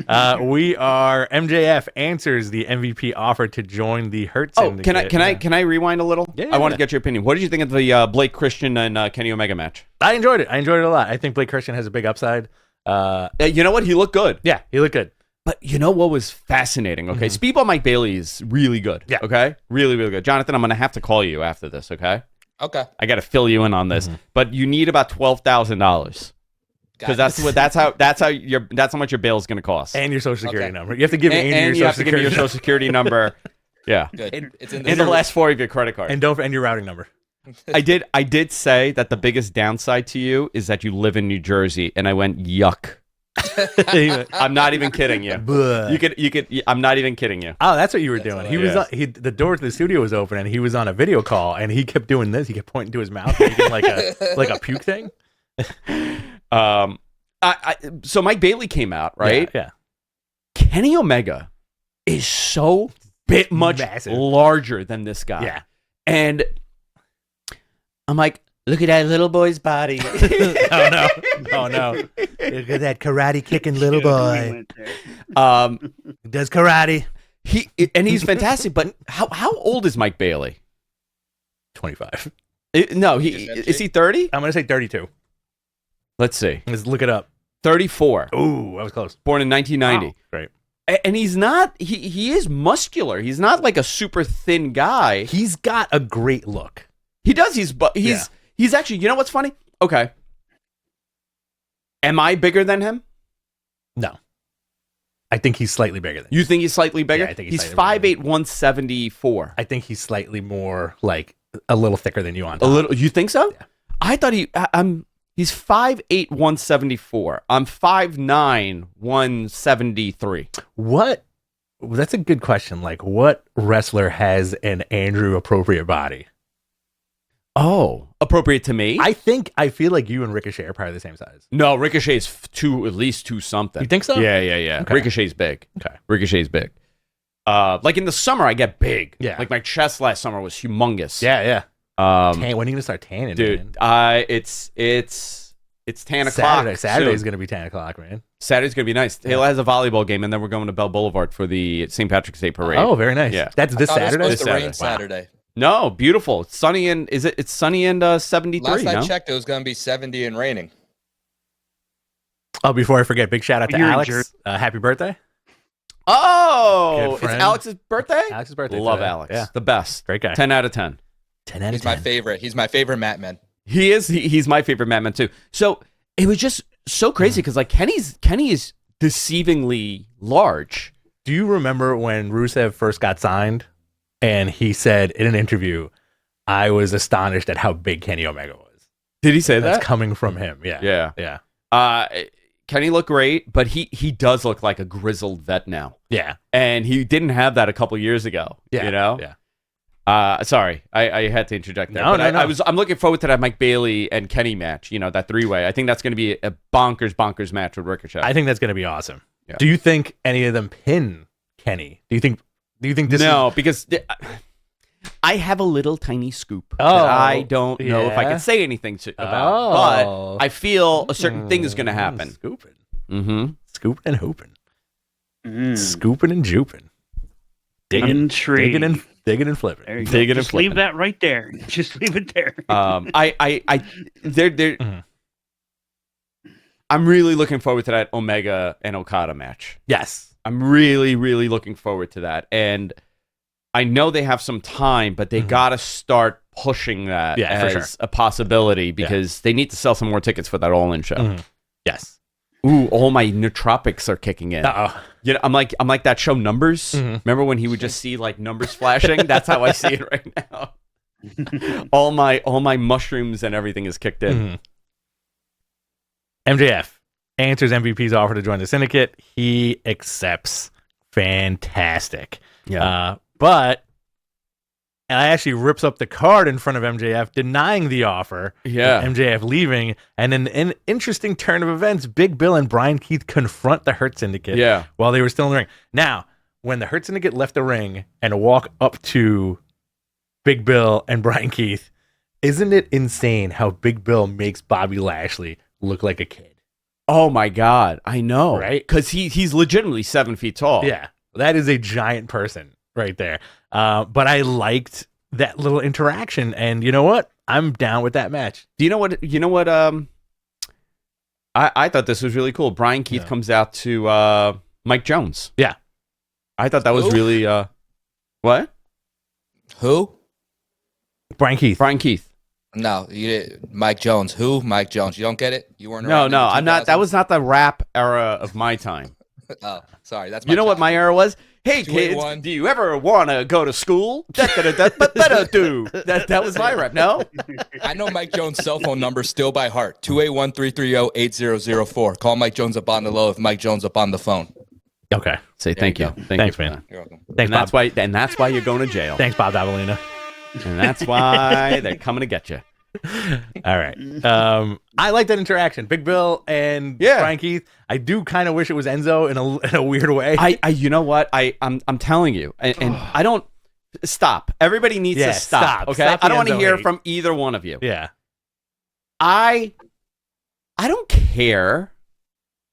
AEW. we are MJF answers the MVP offer to join the Hurt Syndicate. Can I rewind a little? Yeah. I want to get your opinion. What did you think of the Blake Christian and Kenny Omega match? I enjoyed it. A lot. I think Blake Christian has a big upside. You know what? He looked good. Yeah, he looked good. But you know what was fascinating? Okay, Speedball Mike Bailey is really good. Yeah. Okay, really, really good. Jonathan, I'm gonna have to call you after this. Okay. Okay. I got to fill you in on this, but you need about $12,000 because that's how much your bail is gonna cost. And your social security number. You have to give me and you have to give me your social security number. Yeah. Good. It's in and the last four of your credit card. And your routing number. I did say that the biggest downside to you is that you live in New Jersey, and I went yuck. I'm not even kidding you. You could. I'm not even kidding you. Oh, that's what you were doing. He was. The door to the studio was open, and he was on a video call, and he kept doing this. He kept pointing to his mouth, making like a puke thing. So Mike Bailey came out, right? Yeah. Kenny Omega is so much massive. larger than this guy. Yeah. And I'm like, look at that little boy's body. Oh no. Look at that karate kicking little boy. He does karate. He's fantastic, but how old is Mike Bailey? 25. No, is he 30? I'm gonna say 32. Let's see. Let's look it up. 34. Ooh, I was close. Born in 1990. Wow. Great. And he's not. He is muscular. He's not like a super thin guy. He's got a great look. He does. He's actually. You know what's funny? Okay. Am I bigger than him? No. I think he's slightly bigger than you. Think he's slightly bigger? Yeah, I think he's 5'8", 174. I think he's slightly more like a little thicker than you on top. A little. You think so? Yeah. I thought he's 5'8", 174. I'm 5'9", 173. What? That's a good question. Like, what wrestler has an Andrew appropriate body? Oh, appropriate to me? I feel like you and Ricochet are probably the same size. No, Ricochet's at least two something. You think so? Yeah. Okay. Ricochet's big. Okay. Ricochet's big. Like in the summer, I get big. Yeah. Like my chest last summer was humongous. Yeah. When are you gonna start tanning, dude? man? It's 10 o'clock. Saturday's gonna be 10 o'clock, man. Saturday's gonna be nice. Yeah. Taylor has a volleyball game, and then we're going to Bell Boulevard for the St. Patrick's Day parade. Oh, very nice. Yeah. That's this Saturday. It's supposed to rain Wow. Saturday. No, beautiful. It's sunny and it's sunny and 73. Last I no? checked, it was going to be 70 and raining. Oh, before I forget, big shout out to You're a Alex. jerk. Happy birthday. Oh, Good it's friend. Alex's birthday. Alex's birthday. Love today. Alex. Yeah. The best. Great guy. 10 out of 10. 10 out of He's 10. my favorite. He's my favorite Matman. He is. He's my favorite Madman too. So it was just so crazy because like Kenny is deceivingly large. Do you remember when Rusev first got signed and he said in an interview, I was astonished at how big Kenny Omega was. Did he say That's that? coming from him. Yeah. Yeah. Kenny looked great, but he does look like a grizzled vet now. Yeah. And he didn't have that a couple years ago. Yeah. You know? Yeah. Sorry, I had to interject there. No, but no. I'm looking forward to that Mike Bailey and Kenny match. You know, that 3-way. I think that's going to be a bonkers match with Ricochet. I think that's going to be awesome. Yeah. Do you think any of them pin Kenny? Do you think this no, because I have a little tiny scoop that Oh, I don't know if I yeah? can say anything about. Oh. But I feel a certain thing is going to happen. Scooping. Mm-hmm. Scooping and hooping. Mm. Scooping and jooping. Intrigued. Digging and flipping. There you go. Digging and Just leave flipping. that right there. Just leave it there. They're Mhm. I'm really looking forward to that Omega and Okada match. Yes. I'm really, really looking forward to that. And I know they have some time, but they got to start pushing that Yeah, for as a possibility because they need to sell some more tickets for that All-In show. Mhm. Yes. Ooh, all my nootropics are kicking in. Uh-oh. You know, I'm like that show Numbers. Mhm. Remember when he would just see like numbers flashing? That's how I see it right now. all my mushrooms and everything is kicked in. Mhm. MJF answers MVP's offer to join the syndicate. He accepts. Fantastic. But I actually rips up the card in front of MJF, denying the offer. Yeah. MJF leaving. And in an interesting turn of events, Big Bill and Brian Keith confront the Hurt Syndicate Yeah. while they were still in the ring. Now, when the Hurt Syndicate left the ring and walk up to Big Bill and Brian Keith, isn't it insane how Big Bill makes Bobby Lashley look like a kid? Oh my God, I know, Right? Because he's legitimately 7 feet tall. Yeah, that is a giant person right there. But I liked that little interaction, and you know what? I'm down with that match. Do you know what? I thought this was really cool. Brian Keith comes out to Mike Jones. Yeah. I thought that was Who? really what? Who? Brian Keith. Brian Keith. No, Mike Jones. Who? Mike Jones. You don't get it? You weren't No, around in the I'm not. That 2000s? was not the rap era of my time. Oh, sorry. That's You know what my era was? Hey 281. kids, do you ever want to go to school? That was my rap. No. I know Mike Jones' cell phone number still by heart. 281-330-8004. Call Mike Jones up on the low if Mike Jones up on the phone. Okay. Say thank you you. go. Thanks, man. You're welcome. Thanks, And Bob. that's why you're going to jail. Thanks, Bob Davalina. And that's why they're coming to get you. All right. I like that interaction. Big Bill and Brian Keith. I do kind of wish it was Enzo in a weird way. You know what? I'm telling you, and I don't Stop. Everybody needs to stop. Okay, Stop I don't want to Enzo hear hate. from either one of you. Yeah. I don't care.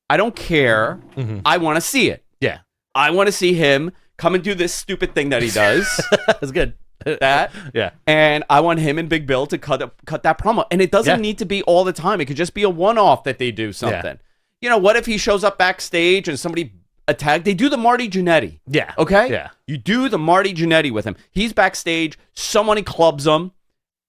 I don't care. Mm-hmm. I want to see it. Yeah. I want to see him come and do this stupid thing that he does. That's good. That. Yeah. And I want him and Big Bill to cut that promo. And it doesn't need to be all the time. It could just be a one-off that they do something. Yeah. You know, what if he shows up backstage and somebody attacked? They do the Marty Jannetty. Yeah. Okay? Yeah. You do the Marty Jannetty with him. He's backstage. Somebody clubs him.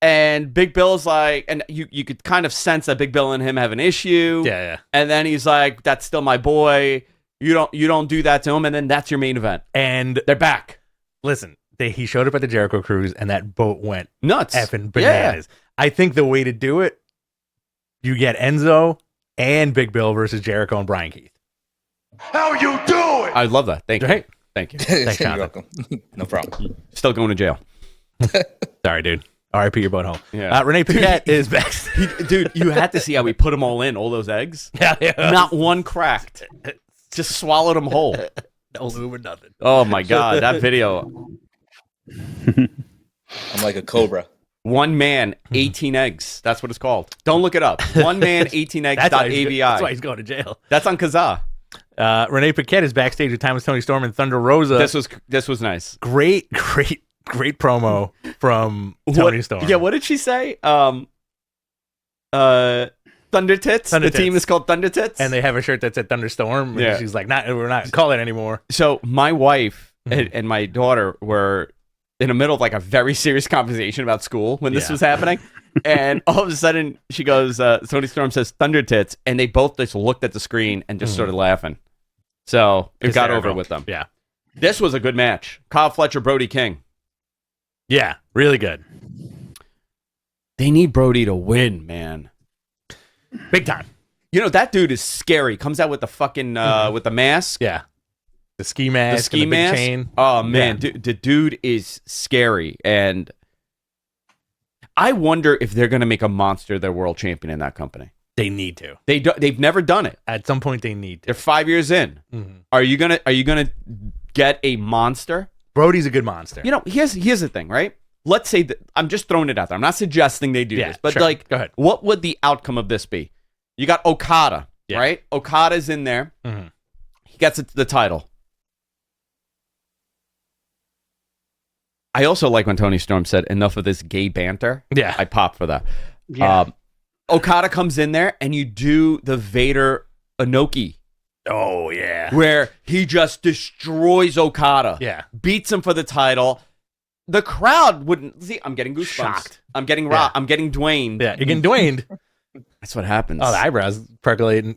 And Big Bill's like, and you could kind of sense that Big Bill and him have an issue. Yeah, yeah. And then he's like, that's still my boy. You don't do that to him. And then that's your main event. And They're back. listen, he showed up at the Jericho Cruise, and that boat went Nuts. effing bananas. I think the way to do it, you get Enzo and Big Bill versus Jericho and Brian Keith. How you doing? I love that. Thank you. Right? Thank you. Thanks, You're Jonathan. welcome. No problem. Still going to jail. Sorry, dude. R.I.P. your butthole. Yeah. Renee Paquette is back. Dude, you had to see how we put them all in, all those eggs. Yeah. Not one cracked. Just swallowed them whole. No lube or nothing. Oh my God, that video. I'm like a cobra. One man, 18 eggs. That's what it's called. Don't look it up. One man, 18 eggs. That's .avi. why he's going to jail. That's on Kazaa. Renee Paquette is backstage with Timeless Toni Storm and Thunder Rosa. This was nice. Great promo from Toni Storm. Yeah, what did she say? Thunder Tits. Thunder The team Tits. is called Thunder Tits. And they have a shirt that said Thunderstorm. And Yeah. she's like, we're not calling it anymore. So my wife and my daughter were in the middle of like a very serious conversation about school when this Yeah. was happening. And all of a sudden she goes, Toni Storm says Thunder Tits. And they both just looked at the screen and just started laughing. So it got over with them. Yeah. This was a good match. Kyle Fletcher, Brody King. Yeah, really good. They need Brody to win, man. Big time. You know, that dude is scary. Comes out with the fucking, with the mask. Yeah. The ski mask. The ski and the big mask. chain. Oh, man. Yeah. The dude is scary. And I wonder if they're going to make a monster their world champion in that company. They need to. They've never done it. At some point, they need to. They're 5 years in. Mm-hmm. Are you gonna get a monster? Brody's a good monster. You know, here's the thing, right? Let's say that I'm just throwing it out there. I'm not suggesting they do this, but sure. like, Go ahead. what would the outcome of this be? You got Okada, Yeah. right? Okada's in there. Mm-hmm. He gets the title. I also like when Toni Storm said, "Enough of this gay banter." Yeah. I pop for that. Yeah. Okada comes in there and you do the Vader Inoki, Oh, yeah. where he just destroys Okada. Yeah. Beats him for the title. The crowd wouldn't see. I'm getting goosebumps. Shocked. I'm getting Yeah. I'm getting Dwayne. Yeah. You're getting Dwayne. That's what happens. Oh, the eyebrows percolating.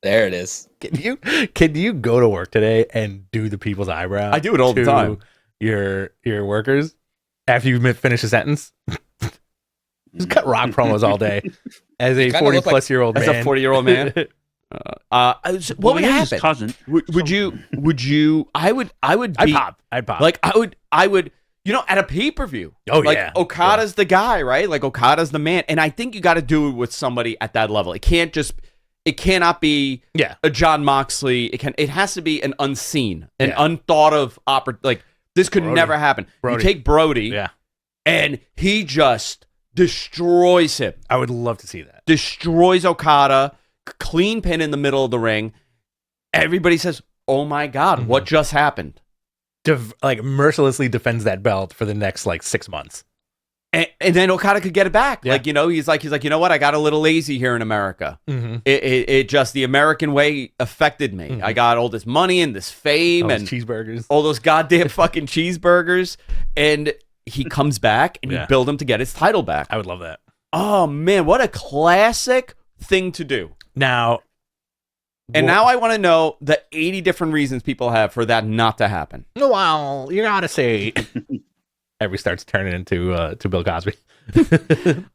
There it is. Can you go to work today and do the people's eyebrow? I do it all the to time. Your workers after you finish a sentence. Just cut rock promos all day as a Kinda 40-plus-year-old As man. a 40-year-old man. What would he is his happen? cousin. Would you? I would be I'd pop. like I would. You know, at a pay-per-view. Oh, like, yeah. Okada's the guy, right? Like Okada's the man, and I think you got to do it with somebody at that level. It cannot be a John Moxley. It has to be an unseen, an unthought of like this could Brody. never happen. Brody. You take Brody, Yeah. and he just destroys him. I would love to see that. Destroys Okada, clean pin in the middle of the ring. Everybody says, "Oh my God, what just happened?" Like mercilessly defends that belt for the next like 6 months. And then Okada could get it back. Yeah. Like, you know, he's like, you know what? I got a little lazy here in America. Mm-hmm. It just, the American way affected me. I got all this money and this fame and cheeseburgers. all those goddamn fucking cheeseburgers. And he comes back and you build him to get his title back. I would love that. Oh man, what a classic thing to do. Now, Now I want to know the 80 different reasons people have for that not to happen. well, you gotta say, everybody starts turning into to Bill Cosby.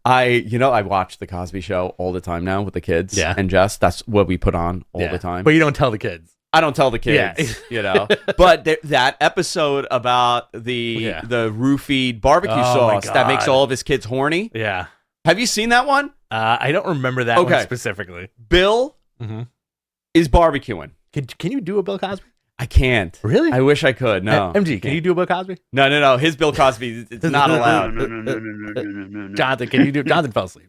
I watch the Cosby Show all the time now with the kids. Yeah. And Jess, that's what we put on all the time. But you don't tell the kids. I don't tell the kids, Yeah. you know. But that episode about the roofied barbecue sauce that makes God. all of his kids horny. Yeah. Have you seen that one? I don't remember that one Okay. specifically. Bill Mm-hmm. is barbecuing. Can you do a Bill Cosby? I can't. Really? I wish I could. No. MG, can you do a Bill Cosby? No. His Bill Cosby, it's not allowed. No. Jonathan, can you do? Jonathan fell asleep.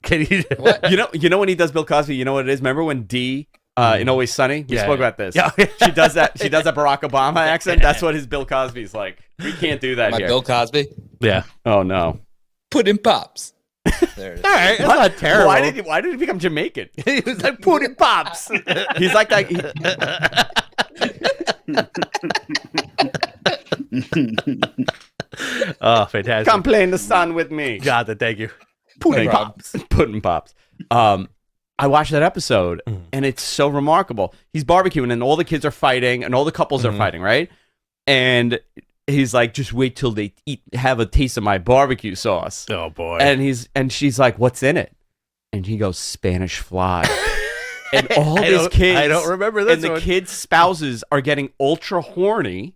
Can you? What? You know when he does Bill Cosby, you know what it is? Remember when Dee in Always Sunny? We spoke about this. Yeah. She does that Barack Obama accent. That's what his Bill Cosby's like. We can't do that My here. Bill Cosby. Yeah. Oh no. Pudding pops. There it is. All right, that's not terrible. Why did he become Jamaican? He was like pudding pops. He's like that. Oh, fantastic! Come play in the sun with me. Jonathan, thank you. Pudding pops. Pudding pops. I watched that episode and it's so remarkable. He's barbecuing and all the kids are fighting and all the couples are fighting, right? And he's like, just wait till they have a taste of my barbecue sauce. Oh boy. And she's like, what's in it? And he goes, Spanish fly. And all his kids, I don't remember this and the one. kids' spouses are getting ultra horny.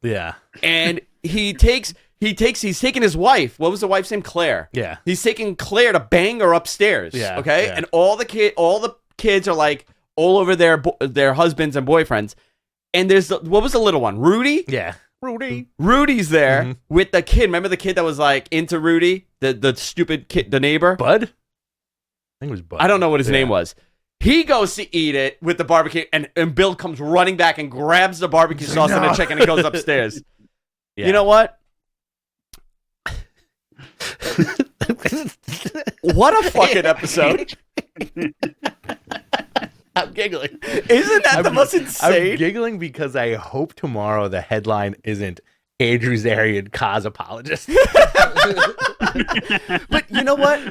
Yeah. And he's taking his wife. What was the wife's name? Claire. Yeah. He's taking Claire to bang her upstairs. Yeah. Okay. Yeah. And all the kids are like all over their husbands and boyfriends. And there's what was the little one? Rudy. Yeah. Rudy. Rudy's there with the kid. Remember the kid that was like into Rudy, the stupid kid, the neighbor. Bud. I think it was Bud. I don't know what his name was. He goes to eat it with the barbecue, and Bill comes running back and grabs the barbecue sauce and the chicken and goes upstairs. Yeah. You know what? What a fucking episode. I'm giggling. Isn't that the most insane? I'm giggling because I hope tomorrow the headline isn't Andrew Zarian cause apologist. But you know what?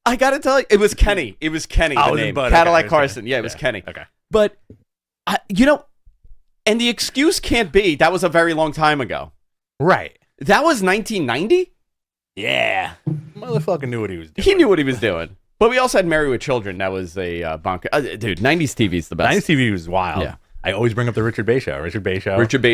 I gotta tell you, it was Kenny. It was Kenny. Oh, The name. Bud. Cadillac Okay, Carson. Yeah, it was Kenny. Okay. But and the excuse can't be that was a very long time ago. Right. That was 1990. Yeah. Motherfucker knew what he was doing. He knew what he was doing. But we also had Married with Children. That was a bonker. Dude, 90s TV is the best. 90s TV was wild. Yeah. I always bring up the Richard Bay Show. Richard Bay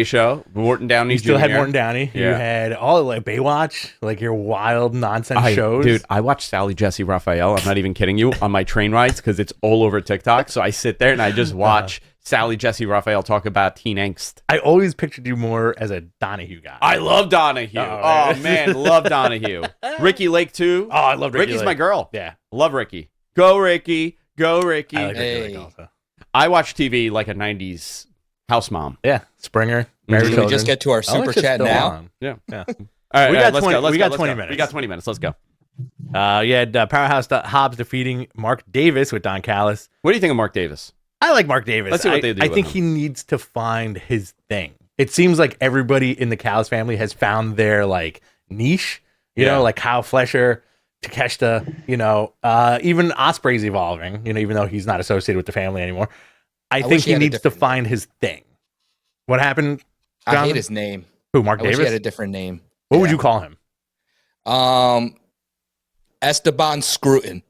Show. Morton Downey You still Jr. had Morton Downey. Yeah. You had all like Baywatch, like your wild nonsense shows. Dude, I watch Sally Jesse Raphael. I'm not even kidding you on my train rides because it's all over TikTok. So I sit there and I just watch Sally Jesse Raphael talk about teen angst. I always pictured you more as a Donahue guy. I love Donahue. Oh man, love Donahue. Ricky Lake too. Oh, I love Ricky Ricky's Lake. my girl. Yeah. Love Ricky. Go Ricky. Go Ricky. I like Ricky Hey. Lake also. I watch TV like a 90s house mom. Yeah. Springer. Married Can we Children. just get to our Oh, super it's just chat still now? on. Yeah. Yeah. All right, We all got right, 20 let's we go, got let's 20 go. minutes. We got 20 minutes. Let's go. You had Powerhouse Hobbs defeating Mark Davis with Don Callis. What do you think of Mark Davis? I like Mark Davis. Let's see what they do I with think him. he needs to find his thing. It seems like everybody in the Callis family has found their like niche. You Yeah. know, like Kyle Flesher, Takeshita. You know, even Osprey's evolving. You know, even though he's not associated with the family anymore. I think wish he he had a needs to different find his thing. What happened? I Jonathan? hate his name. Who? Mark I wish Davis. he had a different name. What would you call him? Esteban Scruton.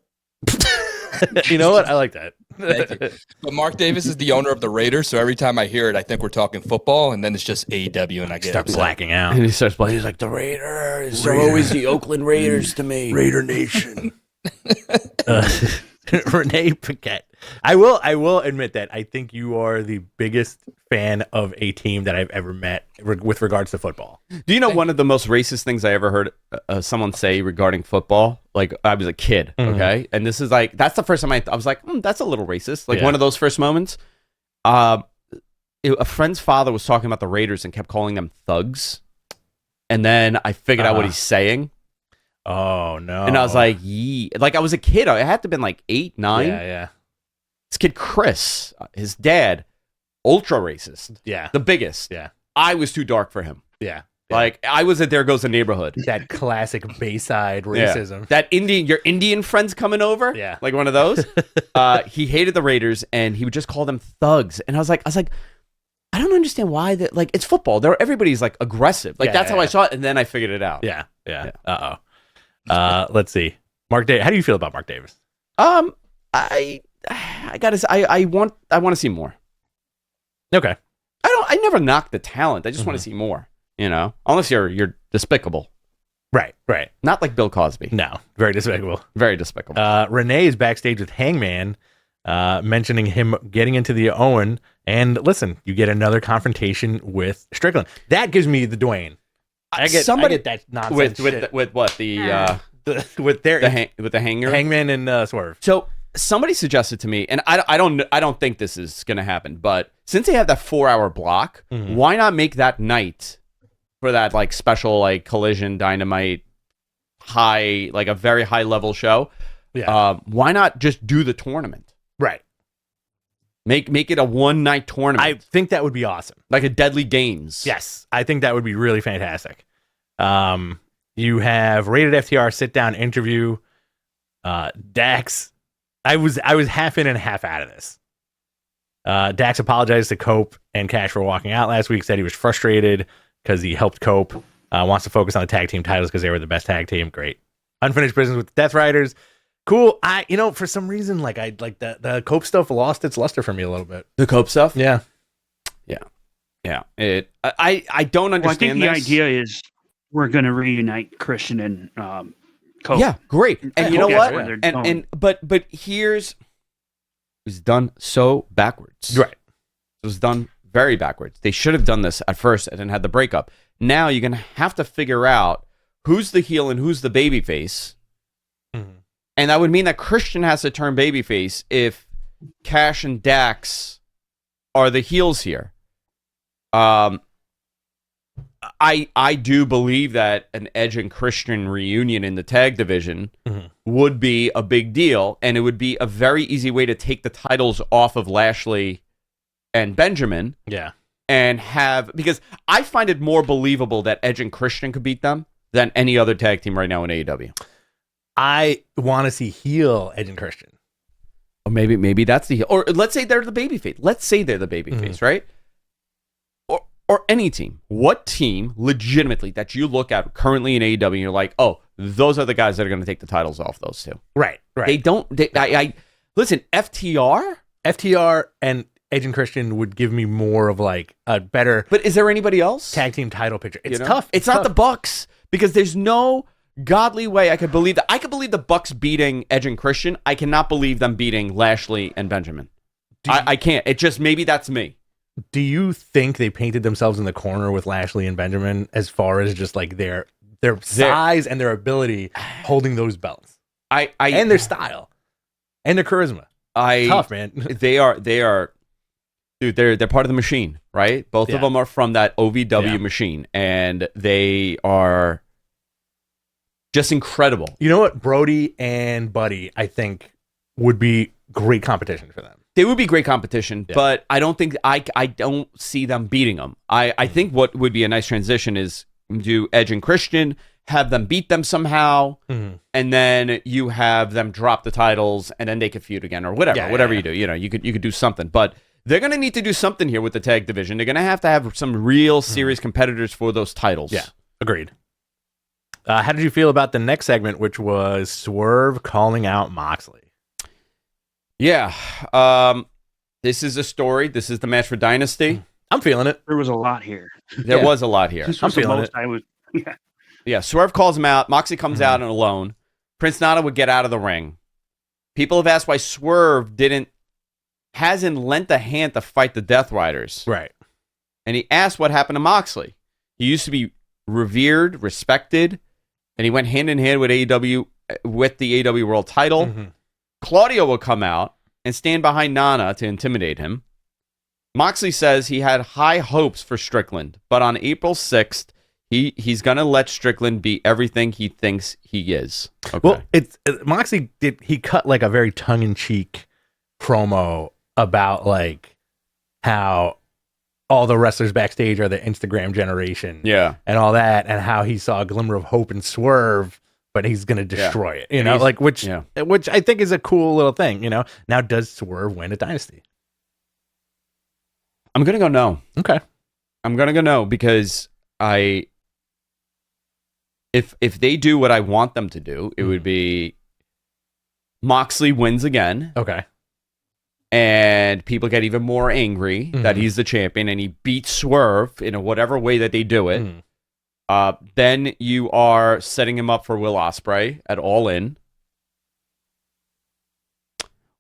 You know what? I like that. Thank you. But Mark Davis is the owner of the Raiders, so every time I hear it, I think we're talking football, and then it's just AEW, and I get Start upset. blacking out. And he starts playing. He's like, the Raiders. They're always the Oakland Raiders to me. Raider Nation. Renee Paquette. I will admit that I think you are the biggest fan of a team that I've ever met with regards to football. Do you know one of the most racist things I ever heard someone say regarding football? Like, I was a kid, okay? And this is like, that's the first time I was like, that's a little racist. Like, Yeah. one of those first moments. A friend's father was talking about the Raiders and kept calling them thugs. And then I figured out what he's saying. Oh no! And I was like, yee. Like, I was a kid. I had to have been like 8, 9. yeah, This kid, Chris, his dad, ultra racist. yeah, The biggest. yeah, I was too dark for him. yeah. Like, I was at There Goes the Neighborhood. That classic Bayside Yeah. racism. That your Indian friends coming over. Yeah. Like one of those. He hated the Raiders and he would just call them thugs. And I was like, I don't understand why that, like, it's football. Everybody's like aggressive. Like, Yeah, that's yeah, how I yeah. saw it. And then I figured it out. Yeah. Let's see. Mark Davis. How do you feel about Mark Davis? I gotta say, I want to see more. Okay. I never knock the talent. I just want to see more, you know, unless you're despicable. Right. Not like Bill Cosby. No, very despicable. Very despicable. Renee is backstage with Hangman. mentioning him getting into the Owen. And listen, you get another confrontation with Strickland. That gives me the Dwayne. I get that nonsense with what with their with the hanger, Hangman and Swerve. So somebody suggested to me, and I don't think this is gonna happen, but since they have that 4-hour block, why not make that night for that like special like Collision Dynamite high, like a very high level show? Yeah. Why not just do the tournament? Right. Make it a one-night tournament. I think that would be awesome. Like a Deadly Games. Yes, I think that would be really fantastic. You have Rated FTR sit-down interview. Dax, I was half in and half out of this. Dax apologized to Cope and Cash for walking out last week, said he was frustrated because he helped Cope. Wants to focus on the tag team titles because they were the best tag team. Great. Unfinished business with the Death Riders. Cool. For some reason, like the Cope stuff lost its luster for me a little bit. The Cope stuff? Yeah. I don't understand. Well, I think the this. idea is we're going to reunite Christian and Cope. Yeah, great. And you know what? Where they're going. But it was done so backwards. Right. It was done very backwards. They should have done this at first and then had the breakup. Now you're gonna have to figure out who's the heel and who's the babyface. And that would mean that Christian has to turn babyface if Cash and Dax are the heels here. I do believe that an Edge and Christian reunion in the tag division would be a big deal, and it would be a very easy way to take the titles off of Lashley and Benjamin. Yeah. And because I find it more believable that Edge and Christian could beat them than any other tag team right now in AEW. I want to see heel Edge and Christian. Or maybe that's the heel. Or let's say they're the babyface. Let's say they're the babyface, right? Or any team. What team legitimately that you look at currently in AEW and you're like, oh, those are the guys that are going to take the titles off those two. Right. They don't. Listen, FTR and Edge and Christian would give me more of like a better. But is there anybody else? Tag team title picture. It's tough. It's not the Bucks because there's no godly way I could believe that. I could believe the Bucks beating Edge and Christian. I cannot believe them beating Lashley and Benjamin. I can't. It just maybe that's me. Do you think they painted themselves in the corner with Lashley and Benjamin as far as just like their size and their ability holding those belts? And their style and their charisma. Tough, man. They are. Dude, they're part of the machine, right? Both of them are from that OVW machine, and they are just incredible. You know what? Brody and Buddy, I think, would be great competition for them. They would be great competition, but I don't think I don't see them beating them. I think what would be a nice transition is do Edge and Christian, have them beat them somehow, and then you have them drop the titles, and then they could feud again or whatever you do. You know, you could do something, but they're going to need to do something here with the tag division. They're going to have some real serious competitors for those titles. Yeah, agreed. How did you feel about the next segment, which was Swerve calling out Moxley? Yeah. This is a story. This is the match for Dynasty. I'm feeling it. There was a lot here. There was a lot here. This was I'm feeling it. Yeah, Swerve calls him out. Moxley comes out and alone. Prince Nana would get out of the ring. People have asked why Swerve hasn't lent a hand to fight the Death Riders. Right. And he asked what happened to Moxley. He used to be revered, respected, and he went hand in hand with AEW with the AEW World title. Claudio will come out and stand behind Nana to intimidate him. Moxley says he had high hopes for Strickland, but on April 6th, he's going to let Strickland be everything he thinks he is. Okay. Well, Moxley he cut like a very tongue-in-cheek promo about like how all the wrestlers backstage are the Instagram generation. Yeah. And all that, and how he saw a glimmer of hope in Swerve, but he's going to destroy it, you know, like which I think is a cool little thing, you know. Now, does Swerve win a Dynasty? I'm going to go no. Okay. I'm going to go no because if they do what I want them to do, it would be Moxley wins again. Okay. And people get even more angry that he's the champion and he beats Swerve in whatever way that they do it. Then you are setting him up for Will Ospreay at All In.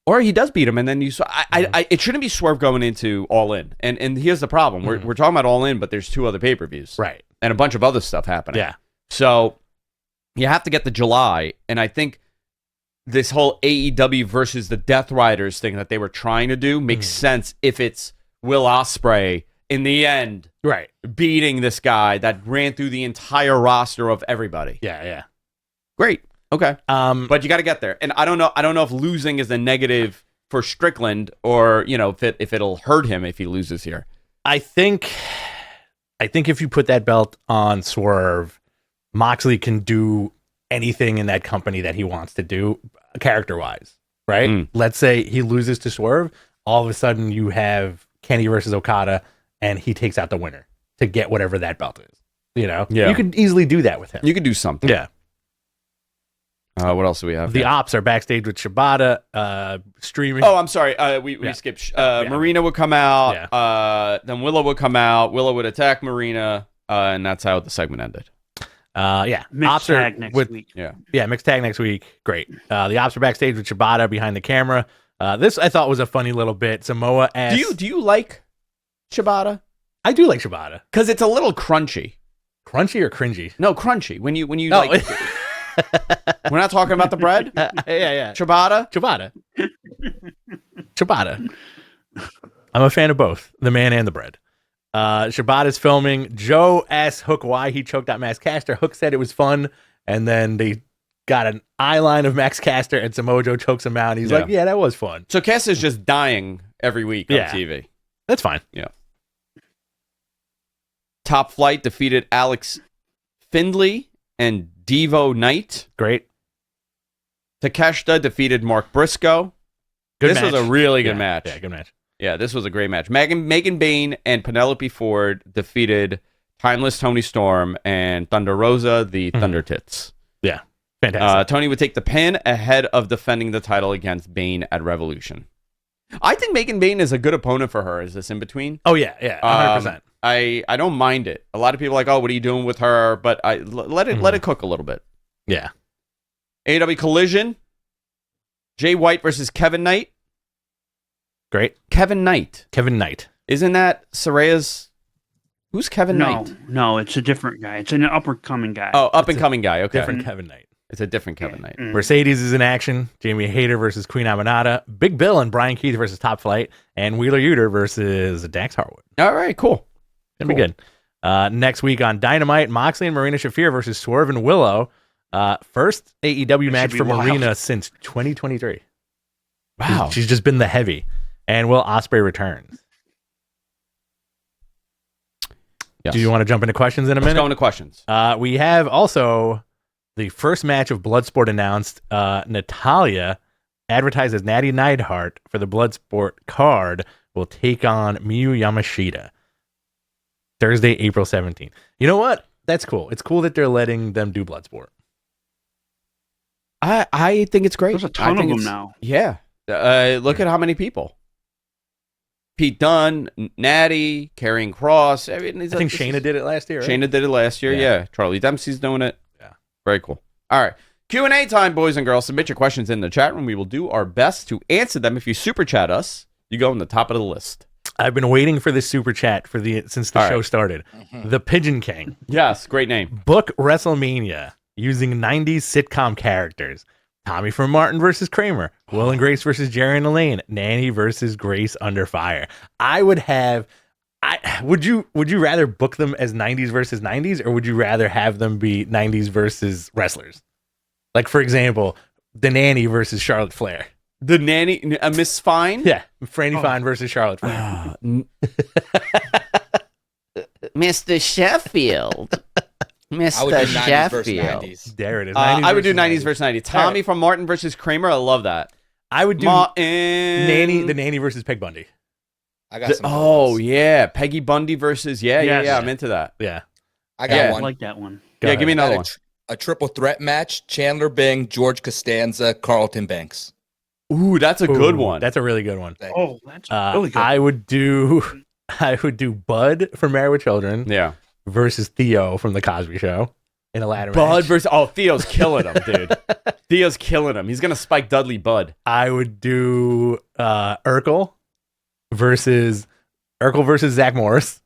Or he does beat him, and then it shouldn't be Swerve going into All In. And here's the problem: we're talking about All In, but there's 2 other pay-per-views, right, and a bunch of other stuff happening. Yeah. So you have to get the July, and I think this whole AEW versus the Death Riders thing that they were trying to do makes sense if it's Will Ospreay in the end, right, beating this guy that ran through the entire roster of everybody. Yeah. Great. Okay. But you got to get there. And I don't know if losing is a negative for Strickland or, if it'll hurt him if he loses here. I think if you put that belt on Swerve, Moxley can do anything in that company that he wants to do character-wise, right? Let's say he loses to Swerve, all of a sudden you have Kenny versus Okada and he takes out the winner to get whatever that belt is. Yeah. You could easily do that with him. You could do something. Yeah. What else do we have? The Ops are backstage with Shibata streaming. Oh, I'm sorry. We skipped. Marina would come out. Yeah. Then Willow would come out. Willow would attack Marina, and that's how the segment ended. Mixed tag next week. Yeah, mixed tag next week. Great. The Ops are backstage with Shibata behind the camera. This I thought was a funny little bit. Samoa asked, Do you like Shibata? I do like Shibata. Because it's a little crunchy. Crunchy or cringy? No, crunchy. When you like. We're not talking about the bread? Yeah. Ciabatta? Ciabatta. I'm a fan of both, the man and the bread. Shibata's filming. Joe asked Hook why he choked out Max Caster. Hook said it was fun, and then they got an eye line of Max Caster, and Samoa Joe chokes him out. And he's like, yeah, that was fun. So Caster's just dying every week on TV. That's fine. Yeah. Top Flight defeated Alex Findlay and Devo Knight. Great. Takeshita defeated Mark Briscoe. This was a really good match. Yeah, good match. Yeah, this was a great match. Megan Bayne and Penelope Ford defeated Timeless Toni Storm and Thunder Rosa, the Thunder Tits. Yeah, fantastic. Tony would take the pin ahead of defending the title against Bayne at Revolution. I think Megan Bayne is a good opponent for her. Is this in between? Oh, yeah, 100%. I don't mind it. A lot of people are like, oh, what are you doing with her? But let it cook a little bit. Yeah. AEW Collision. Jay White versus Kevin Knight. Great. Kevin Knight. Isn't that Saraya's? Who's Kevin Knight? No, it's a different guy. It's an up-and-coming guy. Oh, up-and-coming guy. Okay. Different Kevin Knight. It's a different Kevin Knight. Mercedes is in action. Jamie Hayter versus Queen Aminata. Big Bill and Brian Keith versus Top Flight. And Wheeler Yuta versus Dax Harwood. All right, cool. Gonna be good. Next week on Dynamite, Moxley and Marina Shafir versus Swerve and Willow. First AEW match for Marina since 2023. Wow. She's just been the heavy. And Will Ospreay returns. Yes. Do you want to jump into questions in a minute? Let's go into questions. We have also the first match of Bloodsport announced. Natalya, advertised as Natty Neidhart for the Bloodsport card, will take on Miyu Yamashita. Thursday, April 17th. You know what? That's cool. It's cool that they're letting them do Bloodsport. I think it's great. There's a ton of them now. Yeah. Look at how many people. Pete Dunne, Natty, Karrion Kross. I think Shayna did it last year, right? Shayna did it last year, yeah. Charlie Dempsey's doing it. Yeah. Very cool. All right. Q&A time, boys and girls. Submit your questions in the chat room. We will do our best to answer them. If you super chat us, you go on the top of the list. I've been waiting for this super chat since the show started. The Pigeon King. Yes, great name. Book WrestleMania using 90s sitcom characters. Tommy from Martin versus Kramer. Will and Grace versus Jerry and Elaine. Nanny versus Grace Under Fire. Would you rather book them as 90s versus 90s, or would you rather have them be 90s versus wrestlers? Like, for example, the Nanny versus Charlotte Flair. The Nanny, Miss Fine? Yeah, Franny Fine versus Charlotte Flair. Mr. Sheffield. Mr. Sheffield. There it is. I would do 90s versus 90s. Tommy from Martin versus Kramer. I love that. I would do Martin. the Nanny versus Peg Bundy. I got some. Oh, yeah. Peggy Bundy versus. Yeah. I'm into that. Yeah. I got one. I like that one. Give me another one. A triple threat match: Chandler Bing, George Costanza, Carlton Banks. Ooh, that's a good one. That's a really good one. Oh, that's really good. I would do Bud from Married with Children. Yeah. Versus Theo from The Cosby Show in a ladder match. Bud versus... Oh, Theo's killing him, dude. Theo's killing him. He's gonna spike Dudley Bud. I would do Urkel versus Zach Morris.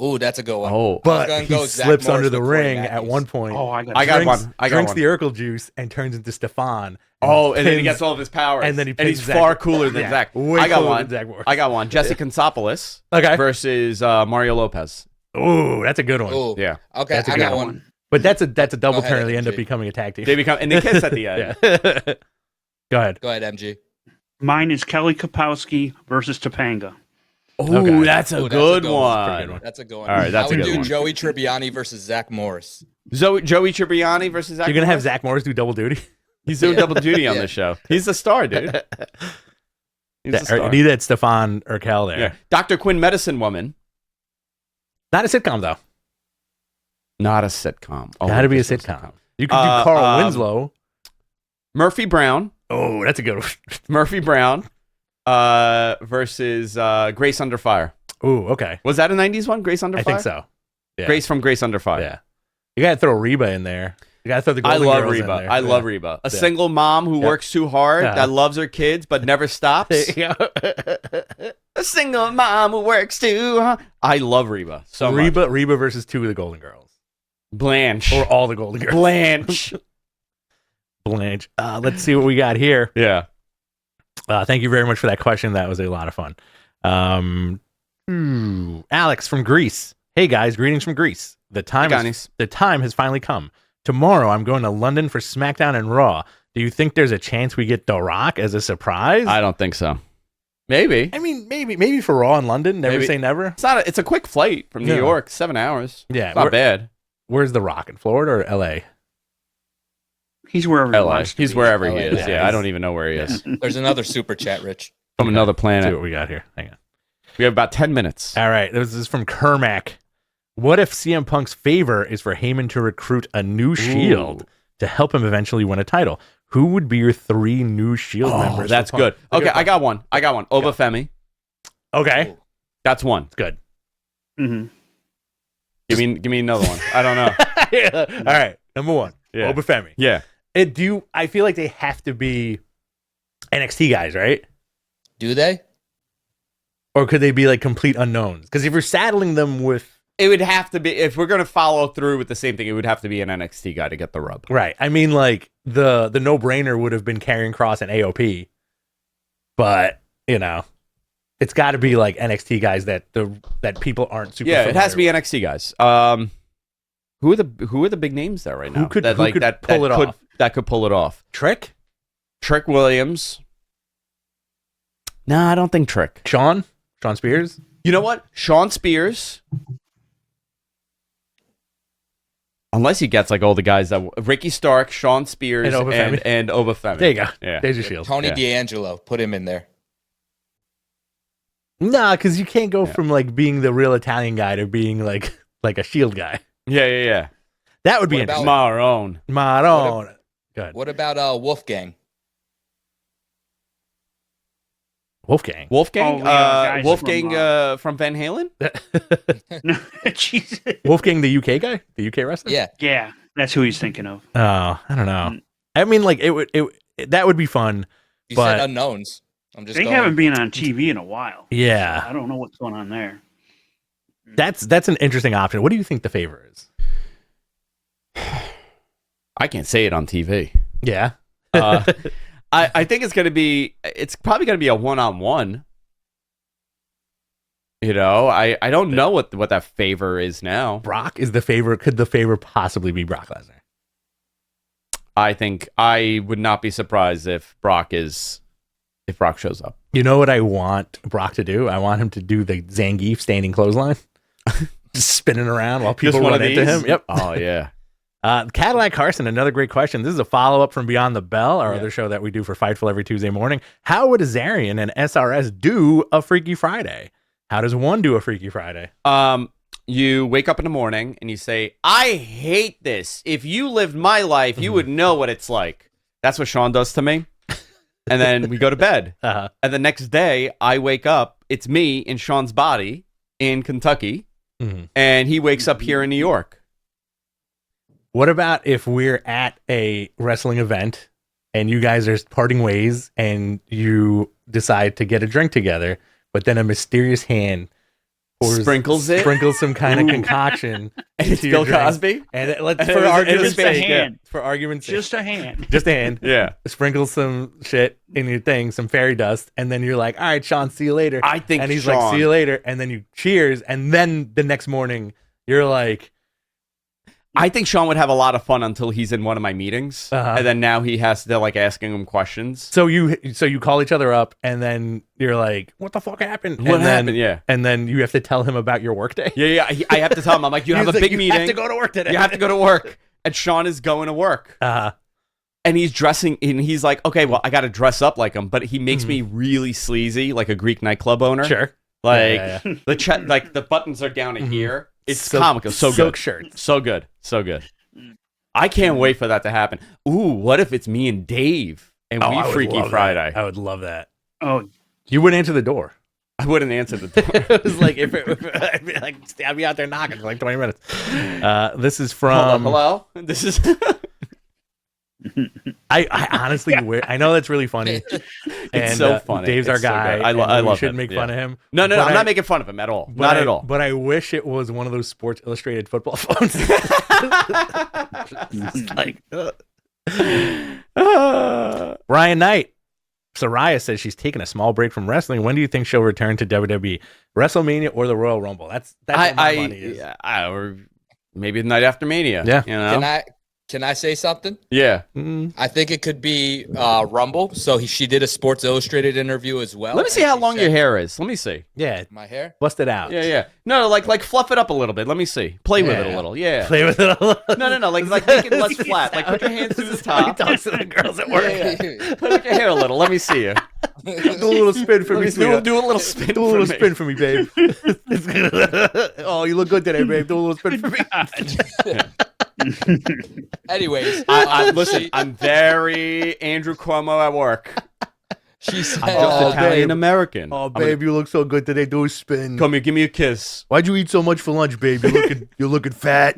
Ooh, that's a good one. Oh, But gonna he go Zach slips Morris under the with Corey ring at Matthews. one point. Oh, I got drinks one. drinks the Urkel juice and turns into Stefan. Oh, and then he pins- gets all of his powers. and then he and pins he's Zach. far cooler than Yeah, Zach. way I got cooler one. than Zach Morris. I got one. Jesse Kansopoulos Okay. versus Mario Lopez. Ooh, that's a good one. Ooh. Yeah, Okay, That's a I good got one. one. But that's a double Go ahead, turn. They end up MG. becoming a tag team. they become and they kiss at the end. Yeah. Go ahead. Go ahead, MG. Mine is Kelly Kapowski versus Topanga. Oh, Okay. that's a Ooh, that's a good good one. Pretty good one. That's a good one. All right, that's I a would good do one. Joey Tribbiani versus Zach Morris. Joey Tribbiani versus Zach. You're gonna have Morris? Zach Morris do double duty. He's doing double duty on Yeah. this show. He's the star, dude. He's the star. Need that Stefan Urkel there. Yeah. Dr. Quinn, Medicine Woman. Not a sitcom though. Not a sitcom. Oh, Got to be a this is sitcom. You could do Carl Winslow. Murphy Brown. Oh, that's a good one. Murphy Brown versus Grace Under Fire. Ooh, okay. Was that a 90s one? Grace Under I Fire? think so. Yeah. Grace from Grace Under Fire. Yeah. You gotta throw Reba in there. You gotta throw the I Golden love Girls in Reba. there. I love Yeah. Reba. A Yeah. single mom who Yeah. works too hard, Yeah. that loves her kids but never stops. Yeah. A single mom who works too hard. I love Reba so much. Reba versus two of the Golden Girls. Blanche. Or all the Golden Girls. Blanche. Blanche. Let's see what we got here. Yeah. Thank you very much for that question. That was a lot of fun. Alex from Greece. Hey guys, greetings from Greece. The time has finally come. Tomorrow I'm going to London for SmackDown and Raw. Do you think there's a chance we get The Rock as a surprise? I don't think so. Maybe. I mean, maybe for Raw in London. Never Maybe. say never. It's a quick flight from New Yeah. York, 7 hours. Yeah, It's not bad. Where's The Rock? In Florida or LA? He's wherever he LA. wants to He's be. wherever he LA. is. Yeah, Yeah, I he's- don't even know where he is. There's another super chat, Rich. From another Let's see planet. what we got here. Hang on. We have about 10 minutes. All right, this is from Kermac. What if CM Punk's favor is for Heyman to recruit a new Shield to help him eventually win a title? Who would be your 3 new Shield members? That's for good. Punk? Okay, I got one. Obafemi. Okay, That's one. it's good. Mhm. Give me another one. I don't know. Yeah. All right, number 1, Yeah. Obafemi. Yeah. I feel like they have to be NXT guys, right? Do they? Or could they be like complete unknowns? Because if you're saddling them with It would have to be, if we're going to follow through with the same thing, it would have to be an NXT guy to get the rub. right, I mean, like the no-brainer would have been Karrion Kross and AOP, but it's got to be like NXT guys that people aren't super. Yeah, it has to be familiar NXT guys. Who are the big names there right now? Who could pull it off? That could pull it off. with. Trick, Trick Williams. No, I don't think Trick. Sean Spears. You know what? Sean Spears. Unless he gets like all the guys that Ricky Stark, Sean Spears, And Obafemi. and Obafemi. There you go. Yeah. There's your Shield. Tony Yeah. D'Angelo. Put him in there. Nah, because you can't go from like being the real Italian guy to being like a Shield guy. Yeah. That would be What interesting. about- Marone. Maron. Good. What about Wolfgang? Wolfgang. Wolfgang? Oh, yeah, guys Wolfgang from, from Van Halen? No, Jesus. Wolfgang, the UK guy, the UK wrestler. Yeah. Yeah, that's who he's thinking of. Oh, I don't know. I mean, like that would be fun. You But- said unknowns. I'm just They going. haven't been on TV in a while. Yeah, I don't know what's going on there. that's an interesting option. What do you think the favor is? I can't say it on TV. Yeah. I think it's probably going to be a one-on-one. I don't know what that favor is now. Brock is the favor. Could the favor possibly be Brock Lesnar? I think I would not be surprised if Brock shows up. You know what I want Brock to do? I want him to do the Zangief standing clothesline, just spinning around while people Just one run of into these? him. Yep. Oh yeah. Cadillac Carson, another great question. This is a follow-up from Beyond the Bell, our other show that we do for Fightful every Tuesday morning. How would Azarian and SRS do a Freaky Friday? How does one do a Freaky Friday? You wake up in the morning and you say, "I hate this. If you lived my life, you would know what it's like." That's what Sean does to me. And then we go to bed. Uh-huh. And the next day, I wake up. It's me in Sean's body in Kentucky, and he wakes up here in New York. What about if we're at a wrestling event and you guys are parting ways, and you decide to get a drink together, but then a mysterious hand sprinkles some kind of concoction. And it's Bill Cosby. And for argument's sake, just a hand. Just a hand. Yeah. Sprinkle some shit in your thing, some fairy dust, and then you're like, all right, Sean, see you later. I think and he's Sean, like, see you later, and then you cheers, and then the next morning you're like, I think Sean would have a lot of fun until he's in one of my meetings, and then now he has to like asking him questions. So you call each other up, and then you're like, "What the fuck happened? What happened?" Yeah, and then you have to tell him about your workday. Yeah. I have to tell him. I'm like, you have a big meeting. You have to go to work today. You have to go to work, and Sean is going to work. And he's dressing, and he's like, "Okay, well, I got to dress up like him," but he makes me really sleazy, like a Greek nightclub owner. Sure, like the buttons are down in here. It's comical. So silk good. Shirts. So good. I can't wait for that to happen. Ooh, what if it's me and Dave and we Freaky Friday? I would love that. Oh, you wouldn't answer the door. I wouldn't answer the door. It was like I'd be out there knocking for like 20 minutes. This is from hello. This is. I honestly I know that's really funny. It's so funny. Dave's our guy. So I love we it. shouldn't make fun of him. No, I'm not making fun of him at all. Not at all. But I wish it was one of those Sports Illustrated football phones. Like, Ryan Knight. Saraya says she's taking a small break from wrestling. When do you think she'll return to WWE? WrestleMania or the Royal Rumble? That's where my money is. Or maybe the night after Mania. Yeah. You know? Can I say something? Yeah. I think it could be Rumble. So she did a Sports Illustrated interview as well. Let me see how long your hair is. Let me see. Yeah. My hair? Bust it out. Yeah. No, like fluff it up a little bit. Let me see. Play with it a little. Yeah. Play with it a little. No. Like make it less flat. Like put your hands to the top. Talks to the girls at work. Yeah. Put your hair a little. Let me see you. Do a little spin for me. Do a little spin. Do a little spin for me, babe. Oh, you look good today, babe. Do a little spin for me. Anyways, listen, I'm very Andrew Cuomo at work. She said, Italian American. Oh, babe, you look so good today. Do a spin. Come here, give me a kiss. Why'd you eat so much for lunch, babe? You're looking fat.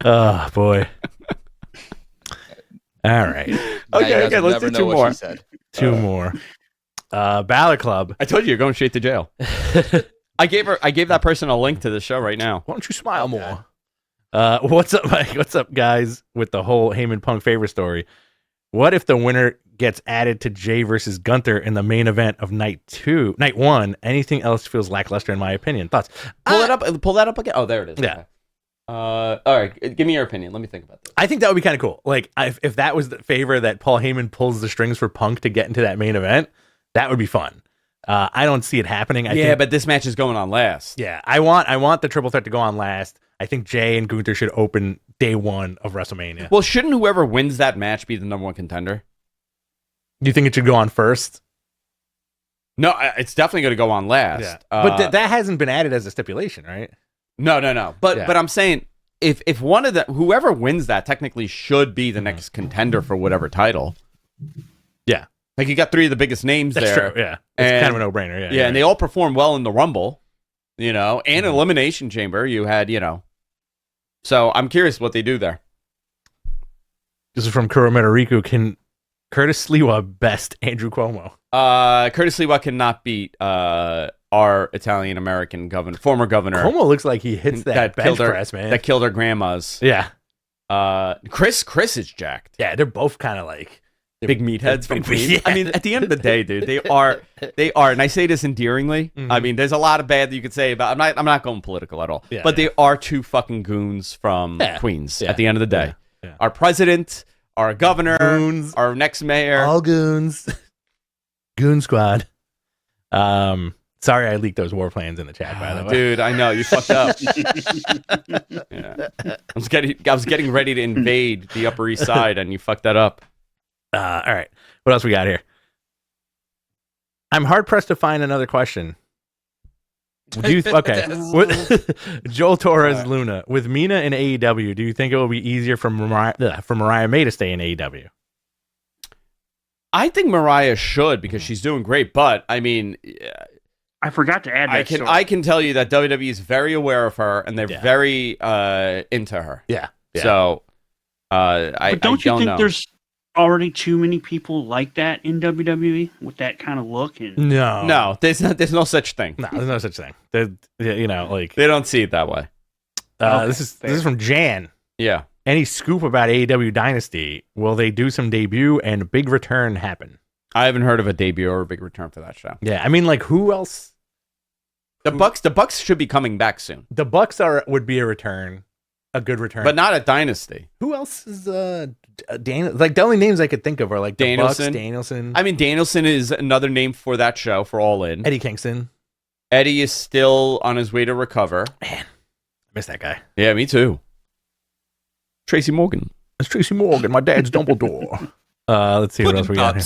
Oh boy. All right. Okay. Let's do two more. Two more. Balor Club. I told you you're going straight to jail. I gave that person a link to the show right now. Why don't you smile more? What's up, Mike? What's up, guys? With the whole Heyman Punk favor story. What if the winner gets added to Jay versus Gunther in the main event of night one? Anything else feels lackluster, in my opinion. Thoughts? Pull that up again. Oh, there it is. Yeah. Okay. All right. Give me your opinion. Let me think about this. I think that would be kind of cool. Like, if that was the favor that Paul Heyman pulls the strings for Punk to get into that main event, that would be fun. I don't see it happening. I think, but this match is going on last. Yeah, I want the triple threat to go on last. I think Jay and Gunther should open day one of WrestleMania. Well, shouldn't whoever wins that match be the number one contender? Do you think it should go on first? No, it's definitely going to go on last. Yeah. But that hasn't been added as a stipulation, right? No. But I'm saying if one of whoever wins that technically should be the next contender for whatever title. Yeah. Like you got three of the biggest names That's there. True, yeah. It's kind of a no-brainer. Yeah, and they all perform well in the Rumble, and Elimination Chamber. You had, So I'm curious what they do there. This is from Kuro Metariku. Can Curtis Sliwa best Andrew Cuomo? Curtis Sliwa cannot beat our Italian American former governor. Cuomo looks like he hits that bench press, man. That killed our grandmas. Yeah. Chris is jacked. Yeah, they're both kind of like big meatheads from Queens. Yeah. I mean, at the end of the day, dude, they are, and I say this endearingly. Mm-hmm. I mean, there's a lot of bad that you could say about. I'm not going political at all. Yeah, but they are two fucking goons from Queens. Yeah. At the end of the day, our president, our governor, goons, our next mayor, all goons, goon squad. Sorry, I leaked those war plans in the chat. By the way, dude, I know you fucked up. Yeah. I was getting ready to invade the Upper East Side, and you fucked that up. All right. What else we got here? I'm hard pressed to find another question. Okay. Joel Torres Luna. With Mina in AEW, do you think it will be easier for Mariah May to stay in AEW? I think Mariah should because she's doing great. But, I mean... I forgot to add that. I can tell you that WWE is very aware of her and they're very into her. Yeah. So... But don't you think know. there's already too many people like that in WWE with that kind of look? And No, there's no such thing. No, there's no such thing. They don't see it that way. This is from Jan. Yeah. Any scoop about AEW Dynasty? Will they do some debut and a big return happen? I haven't heard of a debut or a big return for that show. Yeah, I mean, like, who else? The Bucks should be coming back soon. The Bucks would be a return, a good return, but not at Dynasty. Who else is like the only names I could think of are like the Bucks, Danielson. I mean, Danielson is another name for that show for All In. Eddie Kingston. Eddie is still on his way to recover. Man, I miss that guy. Yeah, me too. Tracy Morgan. It's Tracy Morgan. My dad's Dumbledore. Let's see what else we got here.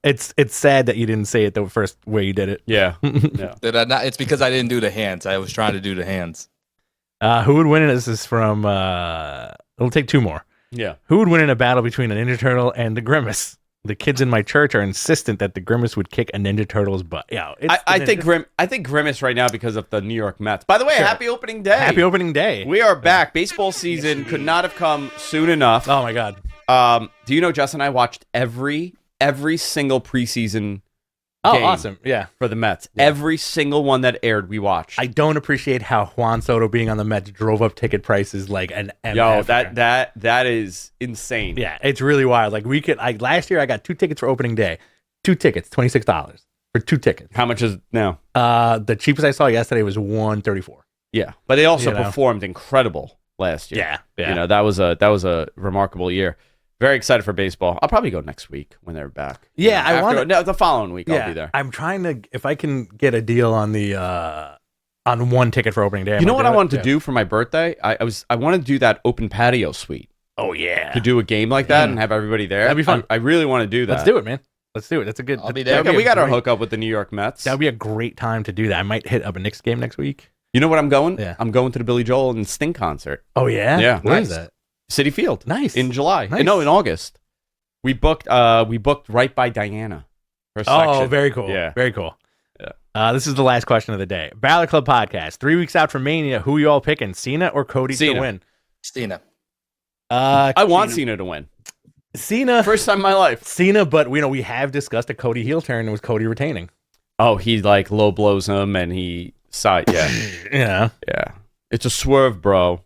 It's sad that you didn't say it the first way you did it. Yeah. Did I not? It's because I didn't do the hands. I was trying to do the hands. Who would win? This is from. We'll take two more. Yeah. Who would win in a battle between a Ninja Turtle and the Grimace? The kids in my church are insistent that the Grimace would kick a Ninja Turtle's butt. Yeah, I think Grimace right now because of the New York Mets. By the way, happy opening day. Happy opening day. We are back. Baseball season could not have come soon enough. Oh my God. Do you know Justin and I watched every single preseason game awesome. Yeah. for the Mets. Yeah. Every single one that aired, we watched. I don't appreciate how Juan Soto being on the Mets drove up ticket prices like an MF. Yo, that is insane. Yeah, it's really wild. Like last year I got 2 tickets for opening day. 2 tickets, $26 for 2 tickets. How much is now? The cheapest I saw yesterday was $134. Yeah, but they also performed incredible last year. Yeah. You know, that was a remarkable year. Very excited for baseball. I'll probably go next week when they're back. Yeah, the following week I'll be there. I'm trying to, if I can get a deal on the on 1 ticket for opening day. You know what I wanted to do for my birthday? I want to do that open patio suite. Oh yeah, to do a game like that and have everybody there. That'd be fun. I really want to do that. Let's do it, man. Let's do it. That's a good. I'll be there. We got our hookup with the New York Mets. That would be a great time to do that. I might hit up a Knicks game next week. You know what I'm going? Yeah. I'm going to the Billy Joel and Sting concert. Oh yeah. Yeah. Where is that? City Field. Nice. In July. Nice. No, in August. We booked right by Diana. Her section. Oh, very cool. Yeah. Very cool. Yeah. This is the last question of the day. Balor Club podcast. 3 weeks out from Mania. Who you all picking? Cena or Cody to win? Cena. I want Cena to win. Cena. First time in my life. Cena, but we have discussed a Cody heel turn with Cody retaining. Oh, he like low blows him and he yeah. Yeah. It's a swerve, bro.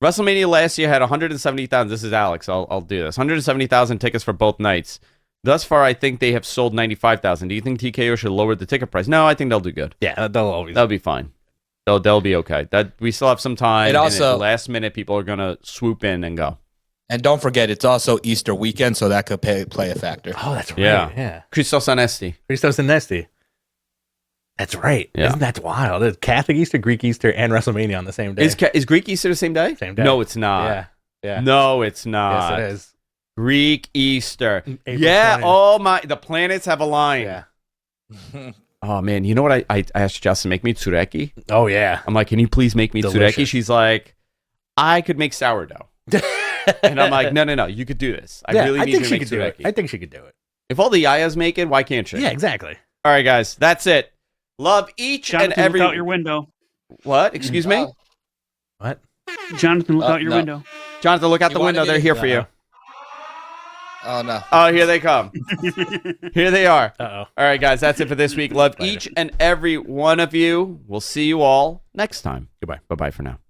WrestleMania last year had 170,000. This is Alex. I'll do this. 170,000 tickets for both nights. Thus far, I think they have sold 95,000. Do you think TKO should lower the ticket price? No, I think they'll do good. Yeah, that'll be fine. They'll be okay. That we still have some time. And also, at the last minute, people are gonna swoop in and go. And don't forget, it's also Easter weekend, so that could play a factor. Oh, that's right. Yeah. Christos Anesti. Christos Anesti. That's right. Yeah. Isn't that wild? It's Catholic Easter, Greek Easter, and WrestleMania on the same day. Is Greek Easter the same day? Same day. No, it's not. Yeah. No, it's not. Yes, it is. Greek Easter. April 20th. 20th. Oh my! The planets have aligned. Yeah. Oh man, you know what? I asked Justin, make me tsureki. Oh yeah. I'm like, can you please make me Delicious. tsureki? She's like, I could make sourdough. And I'm like, no, you could do this. I really need you to make tsureki. I think she could do it. If all the Yayas make it, why can't she? Yeah, exactly. All right, guys, that's it. Love each Jonathan, and every. look out your window. What? Excuse me? What? Jonathan, look out your window. Jonathan, look out the window. They're here for you. Oh no. Oh, here they come. Here they are. Uh-oh. All right, guys, that's it for this week. Love each and every one of you. We'll see you all next time. Goodbye. Bye-bye for now.